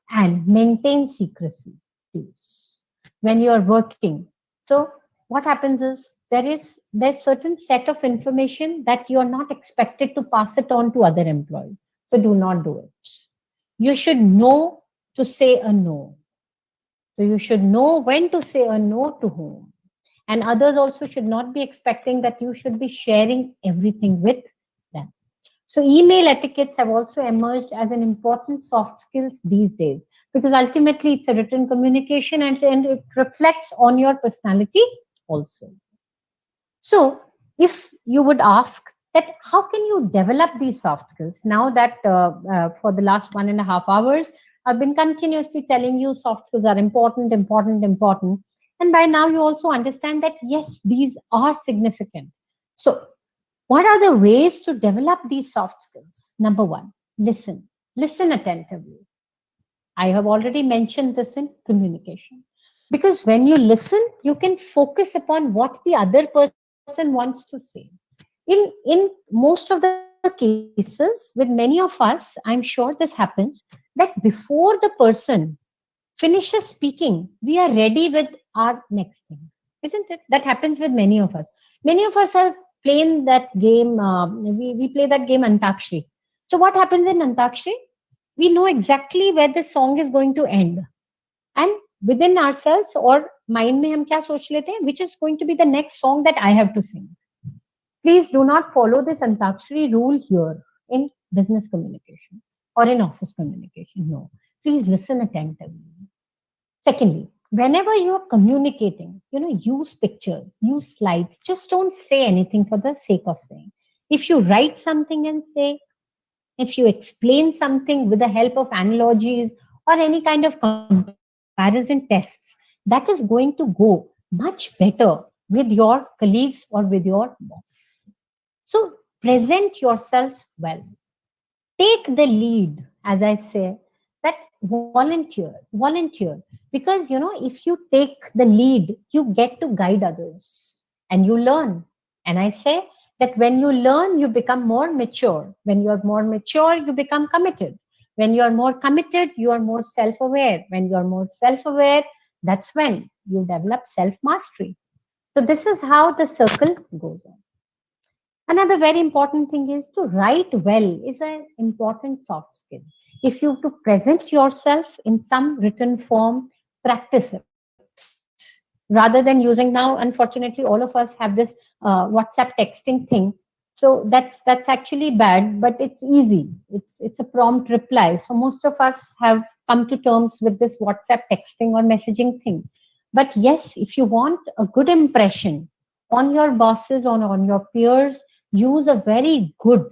and maintain secrecy, please, when you are working. So, what happens is there's certain set of information that you are not expected to pass it on to other employees. So, do not do it. You should know to say a no. So, you should know when to say a no to whom. And others also should not be expecting that you should be sharing everything with them. So email etiquettes have also emerged as an important soft skills these days because ultimately it's a written communication and it reflects on your personality also. So if you would ask that how can you develop these soft skills now that for the last 1.5 hours, I've been continuously telling you soft skills are important, important, important. And by now you also understand that yes, these are significant. So what are the ways to develop these soft skills? Number one, listen. Listen attentively. I have already mentioned this in communication. Because when you listen, you can focus upon what the other person wants to say. In most of the cases, with many of us, I'm sure this happens, that before the person finishes speaking, we are ready with our next thing. Isn't it? That happens with many of us. Many of us have playing that game. We play that game Antakshri. So what happens in Antakshri? We know exactly where the song is going to end, and within ourselves or mind में हम क्या सोच लेते हैं, which is going to be the next song that I have to sing. Please do not follow this Antakshri rule here in business communication or in office communication. No, please listen attentively. Secondly, whenever you are communicating, use pictures, use slides. Just don't say anything for the sake of saying. If you write something and say, if you explain something with the help of analogies or any kind of comparison tests, that is going to go much better with your colleagues or with your boss. So present yourselves well. Take the lead, as I say, that volunteer. Because, if you take the lead, you get to guide others and you learn. And I say that when you learn, you become more mature. When you're more mature, you become committed. When you're more committed, you are more self-aware. When you're more self-aware, that's when you develop self-mastery. So this is how the circle goes on. Another very important thing is to write well is an important soft skill. If you have to present yourself in some written form, practice it rather than using. Now unfortunately all of us have this WhatsApp texting thing, so that's actually bad, but it's easy. It's a prompt reply, so most of us have come to terms with this WhatsApp texting or messaging thing. But yes, if you want a good impression on your bosses or on your peers, use a very good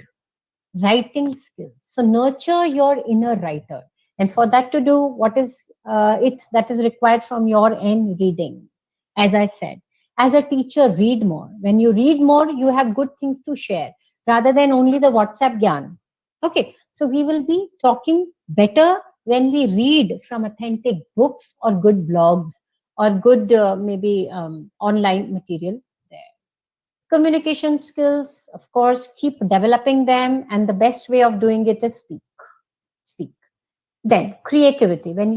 writing skills. So nurture your inner writer. And for that to do, what is it that is required from your end? Reading. As I said, as a teacher, read more. When you read more, you have good things to share rather than only the WhatsApp gyan. Okay, so we will be talking better when we read from authentic books or good blogs or good maybe online material there. Communication skills, of course, keep developing them, and the best way of doing it is speak. Then creativity. When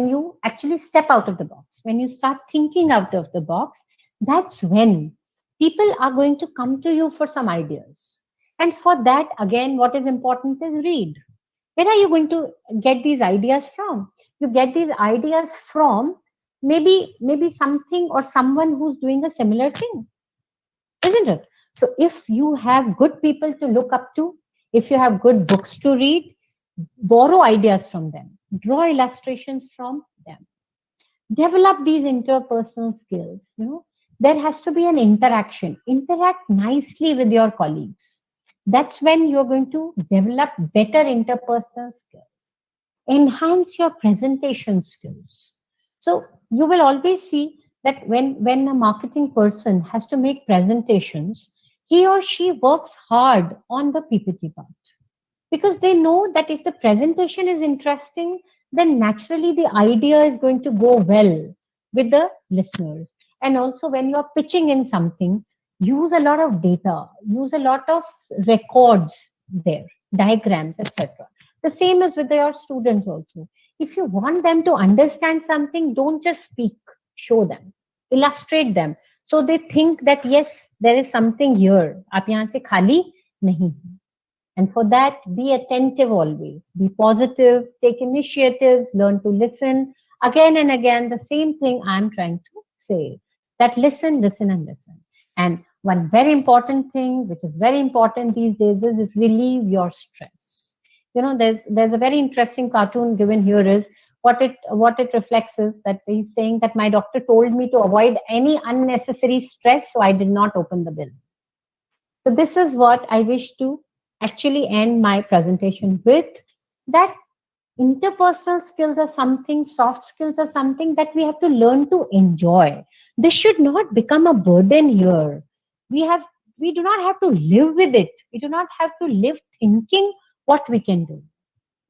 you actually step out of the box, when you start thinking out of the box, that's when people are going to come to you for some ideas. And for that, again, what is important is read. Where are you going to get these ideas from? You get these ideas from maybe something or someone who's doing a similar thing, isn't it? So if you have good people to look up to, if you have good books to read, borrow ideas from them, draw illustrations from them, develop these interpersonal skills. There has to be an interaction. Interact nicely with your colleagues. That's when you're going to develop better interpersonal skills. Enhance your presentation skills. So you will always see that when a marketing person has to make presentations, he or she works hard on the PPT part, because they know that if the presentation is interesting, then naturally the idea is going to go well with the listeners. And also, when you're pitching in something, use a lot of data, use a lot of records there, diagrams, etc. The same is with your students also. If you want them to understand something, don't just speak, show them, illustrate them. So they think that yes, there is something here. आप यहाँ से खाली नहीं हैं. And for that, be attentive always. Be positive, take initiatives, learn to listen. Again and again, the same thing I'm trying to say, that listen, listen, and listen. And one very important thing, which is very important these days, is relieve your stress. There's a very interesting cartoon given here is what it reflects is that he's saying that my doctor told me to avoid any unnecessary stress, so I did not open the bill. So this is what I wish to actually end my presentation with, that interpersonal skills are something, soft skills are something that we have to learn to enjoy. This should not become a burden here. We do not have to live with it. We do not have to live thinking what we can do.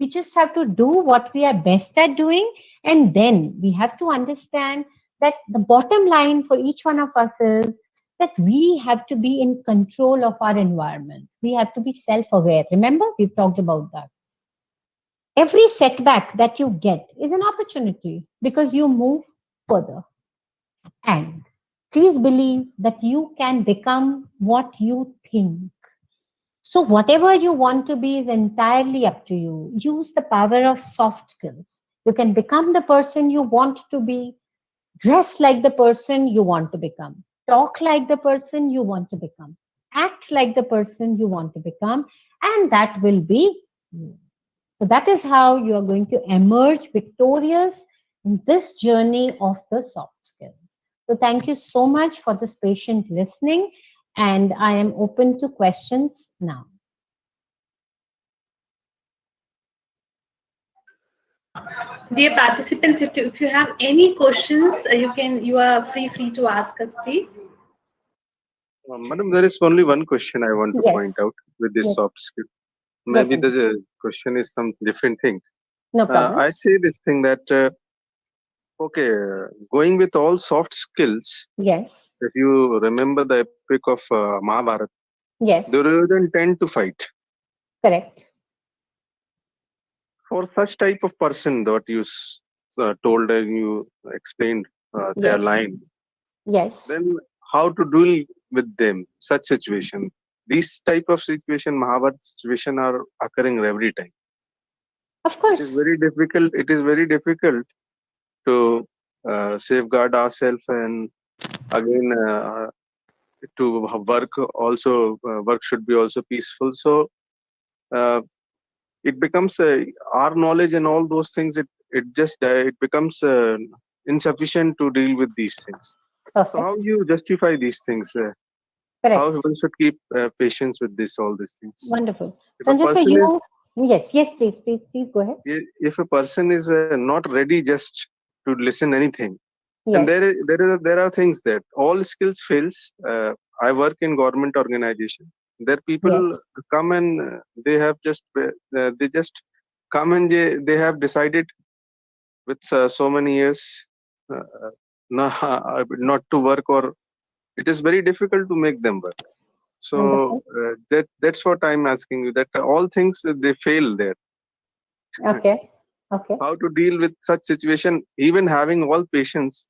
We just have to do what we are best at doing, and then we have to understand that the bottom line for each one of us is that we have to be in control of our environment. We have to be self-aware. Remember, we've talked about that. Every setback that you get is an opportunity because you move further. And please believe that you can become what you think. So whatever you want to be is entirely up to you. Use the power of soft skills. You can become the person you want to be, dress like the person you want to become, talk like the person you want to become, act like the person you want to become, and that will be you. So that is how you are going to emerge victorious in this journey of the soft skills. So thank you so much for this patient listening, and I am open to questions now. Dear participants, if you have any questions, you are free to ask us, please. Madam, there is only one question I want to Yes. point out with this Yes. soft skill. Maybe Definitely. the question is some different thing. No problem. I say this thing that, okay, going with all soft skills, Yes. if you remember the epic of Mahabharata, Yes. Duryodhan tend to fight. Correct. For such type of person that you told and you explained their Yes. line, Yes. then how to deal with them, such situation. These type of situation, Mahabharata situation are occurring every time. Of It is course. very difficult. It is very difficult to safeguard ourselves, and again to work also. Work should be also peaceful. So uh, it becomes our knowledge and all those things. It becomes insufficient to deal with these things. So Perfect. how you justify these things? How Correct. one should keep patience with all these things? Wonderful. If a Sanjay, sir, person you, is yes, yes, please go ahead. if a person is not ready just to listen anything, and Yes, there are things that all skills fails. I work in government organization. There people yes, come and they just come and they have decided with so many years uh, not to work, or it is very difficult to make them work. So wonderful. that's what I'm asking you, that all things they fail there. Okay, okay, How to deal with such situation? Even having all patience,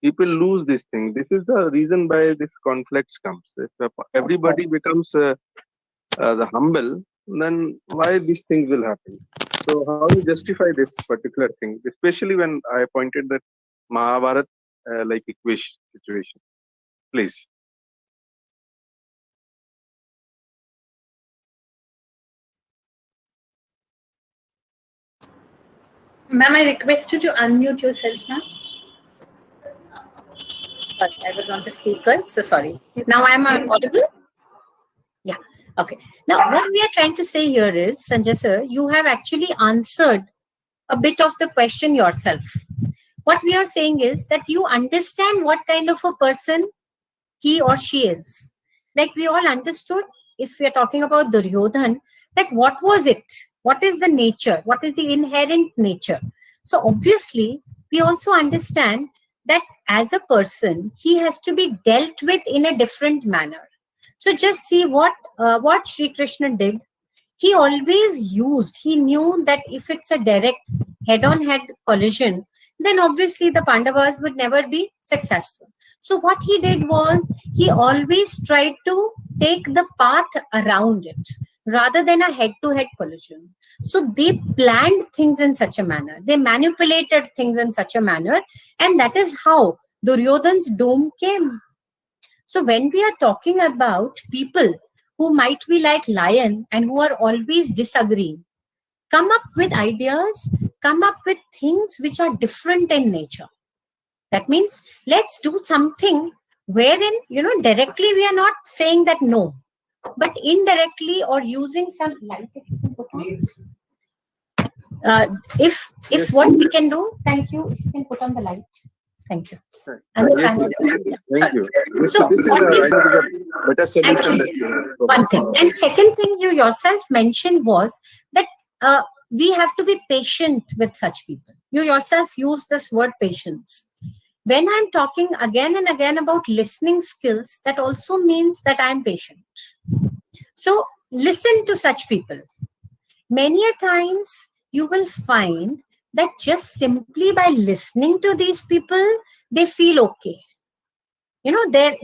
people lose this thing. This is the reason why this conflicts comes. If of course. everybody becomes the humble, then why these things will happen? So how you justify this particular thing, especially when I pointed that Mahabharat like equation situation, please. Ma'am, I request you to unmute yourself, ma'am. Sorry, I was on the speaker, so sorry. Now I am audible? Yeah. Okay. Now, what we are trying to say here is, Sanjay sir, you have actually answered a bit of the question yourself. What we are saying is that you understand what kind of a person he or she is. Like we all understood, if we are talking about Duryodhan, that what was it? What is the nature? What is the inherent nature? So obviously, we also understand that as a person, he has to be dealt with in a different manner. So just see what Sri Krishna did. He always used, he knew that if it's a direct head on head collision, then obviously the Pandavas would never be successful. So what he did was he always tried to take the path around it rather than a head to head collision. So they planned things in such a manner, they manipulated things in such a manner, and that is how Duryodhan's doom came. So when we are talking about people who might be like lion and who are always disagreeing, come up with ideas, come up with things which are different in nature. That means let's do something wherein, directly we are not saying that no, but indirectly or using some light. If you can put on, if Yes, what we can do, thank you. If you can put on the light, thank you. And the yes, fan yes. is on. Thank Sorry. you. So This is what I is think is a better solution that actually you have one proposed. thing, and second thing you yourself mentioned was that we have to be patient with such people. You yourself use this word patience. When I'm talking again and again about listening skills, that also means that I'm patient. So listen to such people. Many a times you will find that just simply by listening to these people, they feel okay. Their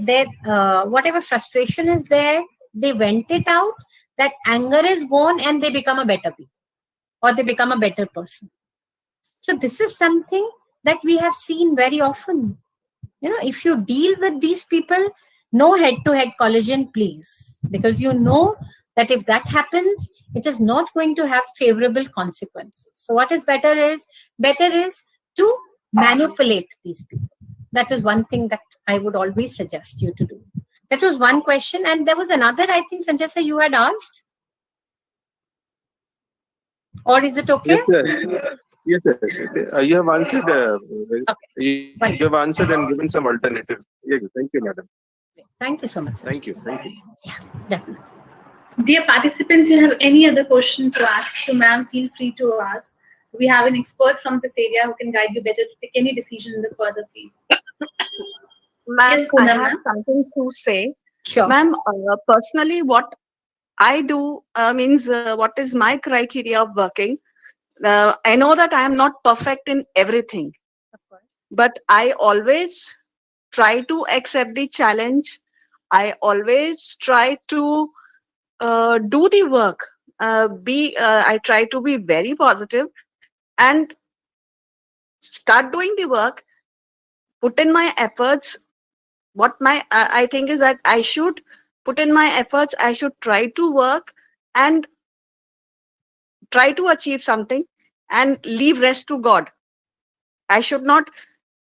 whatever frustration is there, they vent it out, that anger is gone, and they become a better people, or they become a better person. So this is something that we have seen very often. If you deal with these people, no head to head collision, please, because you know that if that happens, it is not going to have favorable consequences. So what is better is to manipulate these people. That is one thing that I would always suggest you to do. That was one question, and there was another, I think, Sanjay sir, you had asked, or is it okay? Yes, sir. Yes, sir. You have answered. Okay, You have wonderful. answered and given some alternative. Yeah, thank you, madam. Thank you so much, Thank Sanjay you. sir. Thank you. Yeah, definitely. Dear participants, you have any other question to ask to ma'am, feel free to ask. We have an expert from this area who can guide you better to take any decision in the further, please. Yes, Ma'am, I Poonam, have ma'am. something to say. Sure. Ma'am, personally, what I do means what is my criteria of working. I know that I am not perfect in everything, Of course. but I always try to accept the challenge. I always try to do the work I try to be very positive and start doing the work, put in my efforts. What I think is that I should put in my efforts, I should try to work and try to achieve something and leave rest to God. I should not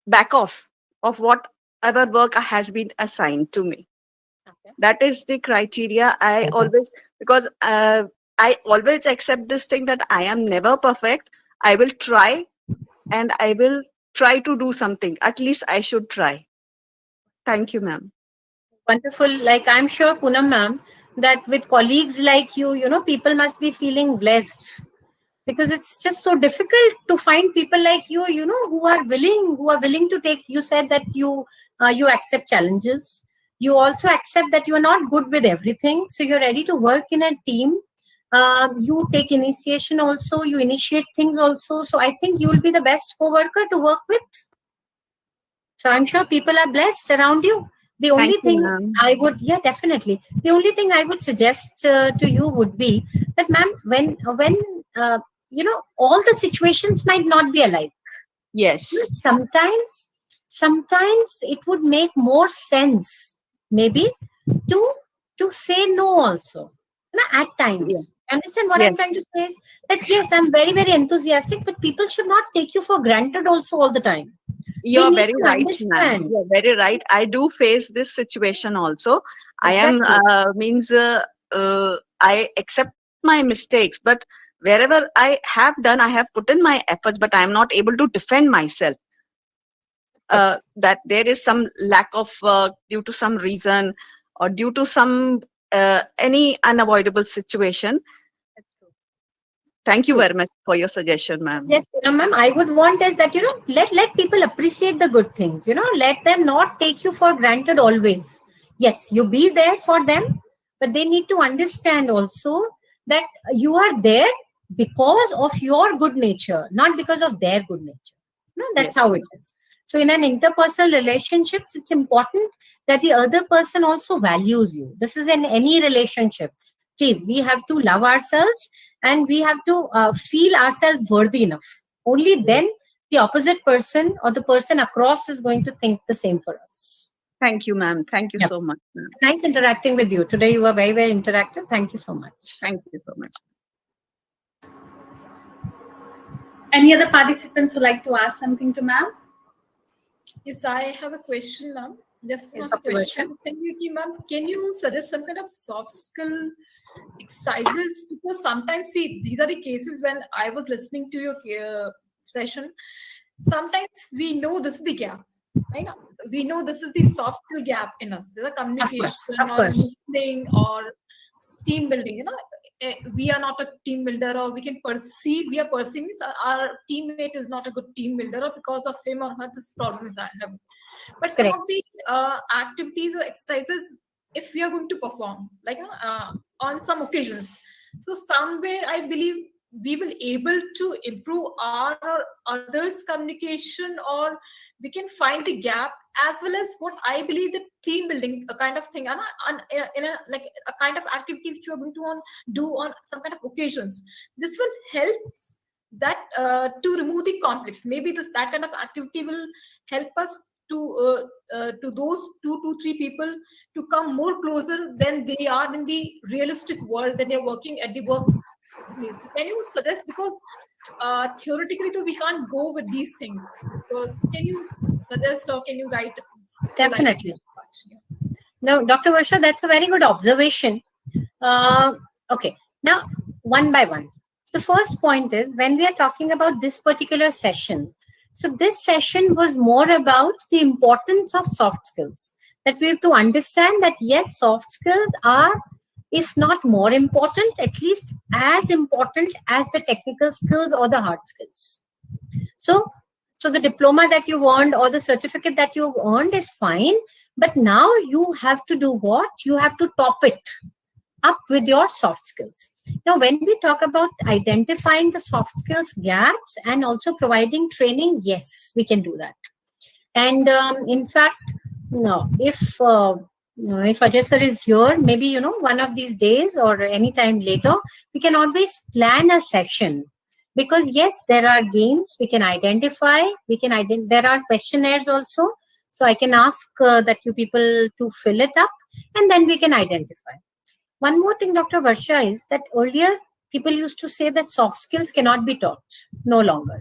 back off of whatever work has been assigned to me. Okay. That is the criteria I always, because I always accept this thing that I am never perfect. I will try and I will try to do something. At least I should try. Thank you, ma'am. Wonderful. Like I'm sure, Poonam ma'am, that with colleagues like you know, people must be feeling blessed, because it's just so difficult to find people like you know, who are willing to take. You said that you accept challenges. You also accept that you are not good with everything, so you're ready to work in a team. You take initiation also. You initiate things also. So I think you will be the best co-worker to work with. So I'm sure people are blessed around you. The Thank only you, thing ma'am. I would, yeah, definitely. The only thing I would suggest to you would be that, ma'am, when you know, all the situations might not be alike. Yes. Sometimes it would make more sense, maybe, to say no also. You know, at Yeah. times. Understand what Yes. I'm trying to say is that yes, I'm very, very enthusiastic, but people should not take you for granted also all the time. They You're need very to right, ma'am. understand. You're very right. I do face this situation also. I am Exactly. I accept my mistakes, but wherever I have done, I have put in my efforts, but I am not able to defend myself. That there is some lack of due to some reason or due to some any unavoidable situation. Thank you True. very much for your suggestion, ma'am. Yes, ma'am. I would want is that, you know, let people appreciate the good things. You know, let them not take you for granted always. Yes, you be there for them, but they need to understand also that you are there because of your good nature, not because of their good nature. No, Yes. that's how it is. So in an interpersonal relationships, it's important that the other person also values you. This is in any relationship. Please, we have to love ourselves and we have to feel ourselves worthy enough. Only Yes. then the opposite person or the person across is going to think the same for us. Thank you, ma'am. Thank you Yep. so much, ma'am. Nice interacting with you. Today you were very, very interactive. Thank you so much. Thank you so much. Any other participants who like to ask something to ma'am? Yes, I have a question, ma'am. Just Yes, want to Dr. Varsha. question. Ma'am, can you suggest some kind of soft skill exercises? Because sometimes, see, these are the cases when I was listening to your session. Sometimes we know this is the gap, right? We know this is the soft skill gap in us. There's a communication Of or course. listening or team building. You know, we are not a team builder, or we can perceive we are perceiving our teammate is not a good team builder, or because of him or her this problem is having. But some Correct. of the activities or exercises, if we are going to perform, like on some occasions, so somewhere I believe we will able to improve our or others communication, or we can find the gap, as well as what I believe the team building a kind of thing, in a like a kind of activity which you are going to do on some kind of occasions. This will help that to remove the conflicts. Maybe that kind of activity will help us to those two to three people to come more closer than they are in the realistic world when they're working at the workplace. So can you suggest, because theoretically though we can't go with these things, because can you suggest or can you guide through light? Definitely. No, Dr. Varsha, that's a very good observation. Okay, now one by one. The first point is when we are talking about this particular session. So this session was more about the importance of soft skills. That we have to understand that yes, soft skills are, if not more important, at least as important as the technical skills or the hard skills. So the diploma that you've earned or the certificate that you've earned is fine, but now you have to do what? You have to top it up with your soft skills. Now, when we talk about identifying the soft skills gaps and also providing training, yes, we can do that. And in fact, no, if If Ajay sir is here, maybe, one of these days or anytime later, we can always plan a session. Because yes, there are games we can identify. There are questionnaires also. So I can ask that you people to fill it up, and then we can identify. One more thing, Dr. Varsha, is that earlier people used to say that soft skills cannot be taught. No longer.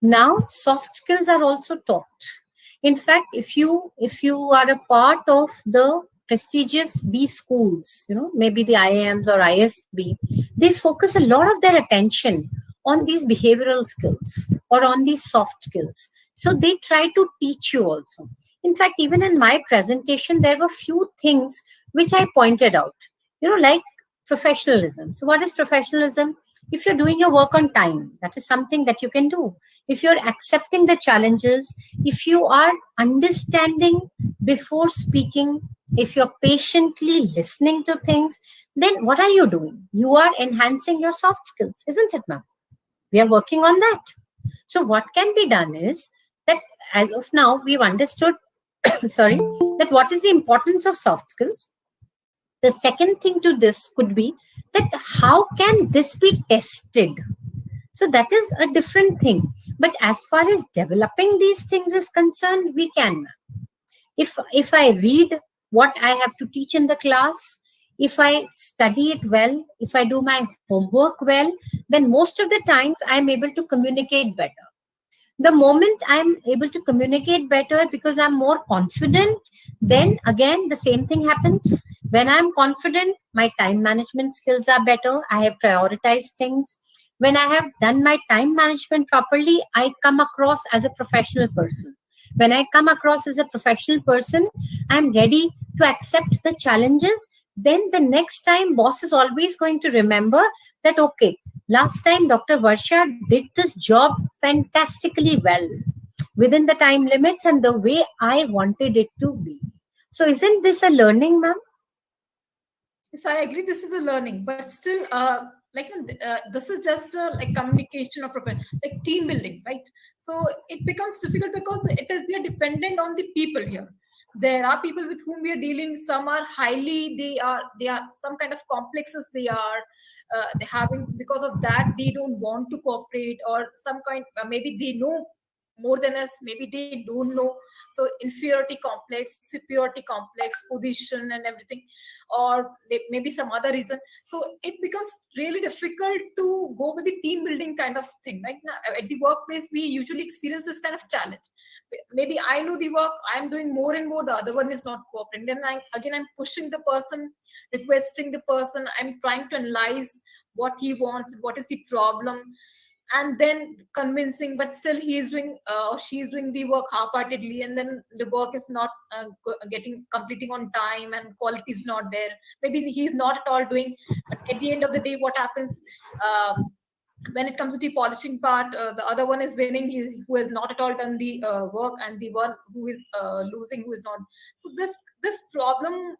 Now soft skills are also taught. In fact, if you are a part of the prestigious B schools, maybe the IIMs or ISB, they focus a lot of their attention on these behavioral skills or on these soft skills. So they try to teach you also. In fact, even in my presentation, there were few things which I pointed out, like professionalism. So what is professionalism? If you're doing your work on time, that is something that you can do. If you're accepting the challenges, if you are understanding before speaking, if you're patiently listening to things, then what are you doing? You are enhancing your soft skills, isn't it, ma'am? We are working on that. So what can be done is that as of now, we've understood, sorry, that what is the importance of soft skills. The second thing to this could be that how can this be tested? So that is a different thing. But as far as developing these things is concerned, we can. If I read what I have to teach in the class, if I study it well, if I do my homework well, then most of the times I'm able to communicate better. The moment I'm able to communicate better because I'm more confident, then again the same thing happens. When I'm confident, my time management skills are better. I have prioritized things. When I have done my time management properly, I come across as a professional person. When I come across as a professional person, I'm ready to accept the challenges. Then the next time, boss is always going to remember that, okay, last time Dr. Varsha did this job fantastically well within the time limits and the way I wanted it to be. So isn't this a learning, ma'am? Yes, I agree. This is a learning, but still, this is just like communication or like team building, right? So it becomes difficult because we are dependent on the people here. There are people with whom we are dealing. Some are highly, they are some kind of complexes. They having, because of that they don't want to cooperate, or some kind, maybe they know more than us, maybe they don't know. So inferiority complex, superiority complex, position and everything, or maybe some other reason. So it becomes really difficult to go with the team building kind of thing. Like now, at the workplace we usually experience this kind of challenge. Maybe I know the work, I'm doing more and more, the other one is not cooperating, then I'm pushing the person, requesting the person, I'm trying to analyze what he wants, what is the problem, and then convincing, but still he is doing or she is doing the work half-heartedly, and then the work is not getting completing on time, and quality is not there. Maybe he is not at all doing, but at the end of the day what happens, when it comes to the polishing part, the other one is winning, who has not at all done the work, and the one who is losing, who is not. So this problem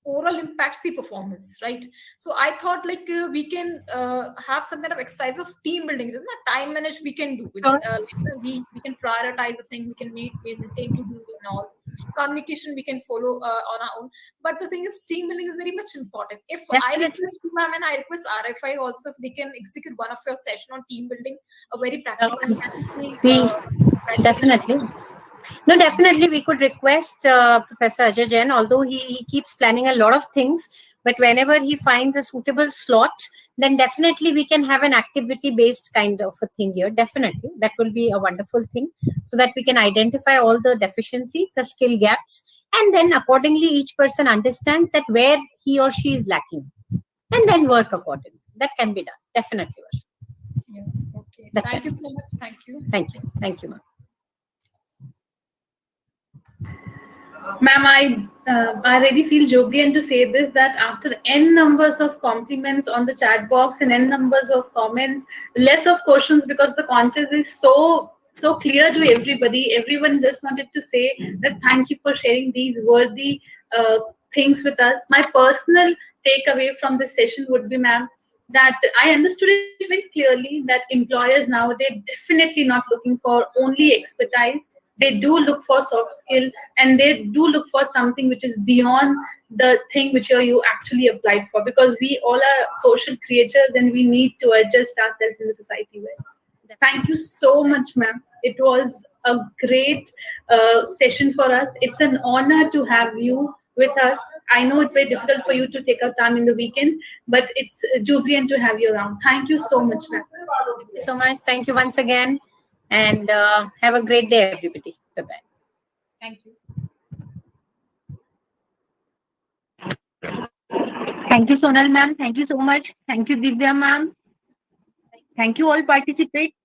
overall impacts the performance, right? So I thought like we can have some kind of exercise of team building. It is not time managed, we can do it's Sure. we can prioritize the thing, we can maintain to do and all. Communication we can follow on our own, but the thing is team building is very much important. If I Definitely. request you, ma'am, and I request RFI also, if they can execute one of your session on team building, a very practical and very, We beneficial. definitely. No, definitely we could request Professor Ajay Jain, although he keeps planning a lot of things, but whenever he finds a suitable slot, then definitely we can have an activity based kind of a thing here. Definitely. That will be a wonderful thing, so that we can identify all the deficiencies, the skill gaps, and then accordingly each person understands that where he or she is lacking, and then work accordingly. That can be done. Definitely. Varsha. Yeah, okay, That thank can. you so much, thank you. Thank you. Thank you, ma'am. Ma'am, I really feel jovial to say this, that after n numbers of compliments on the chat box and n numbers of comments, less of questions, because the content is so clear to everybody. Everyone just wanted to say that thank you for sharing these worthy things with us. My personal takeaway from this session would be, ma'am, that I understood it very clearly that employers nowadays definitely not looking for only expertise, they do look for soft skill, and they do look for something which is beyond the thing which you actually applied for, because we all are social creatures and we need to adjust ourselves in the society well. Thank you so much, ma'am. It was a great session for us. It's an honor to have you with us. I know it's very difficult for you to take out time in the weekend, but it's jubilant to have you around. Thank you so much, ma'am. Thank you so much. Thank you once again. And have a great day, everybody. Bye-bye. Thank you. Thank you, Sonal ma'am. Thank you so much. Thank you, Divya ma'am. Thank you all participants.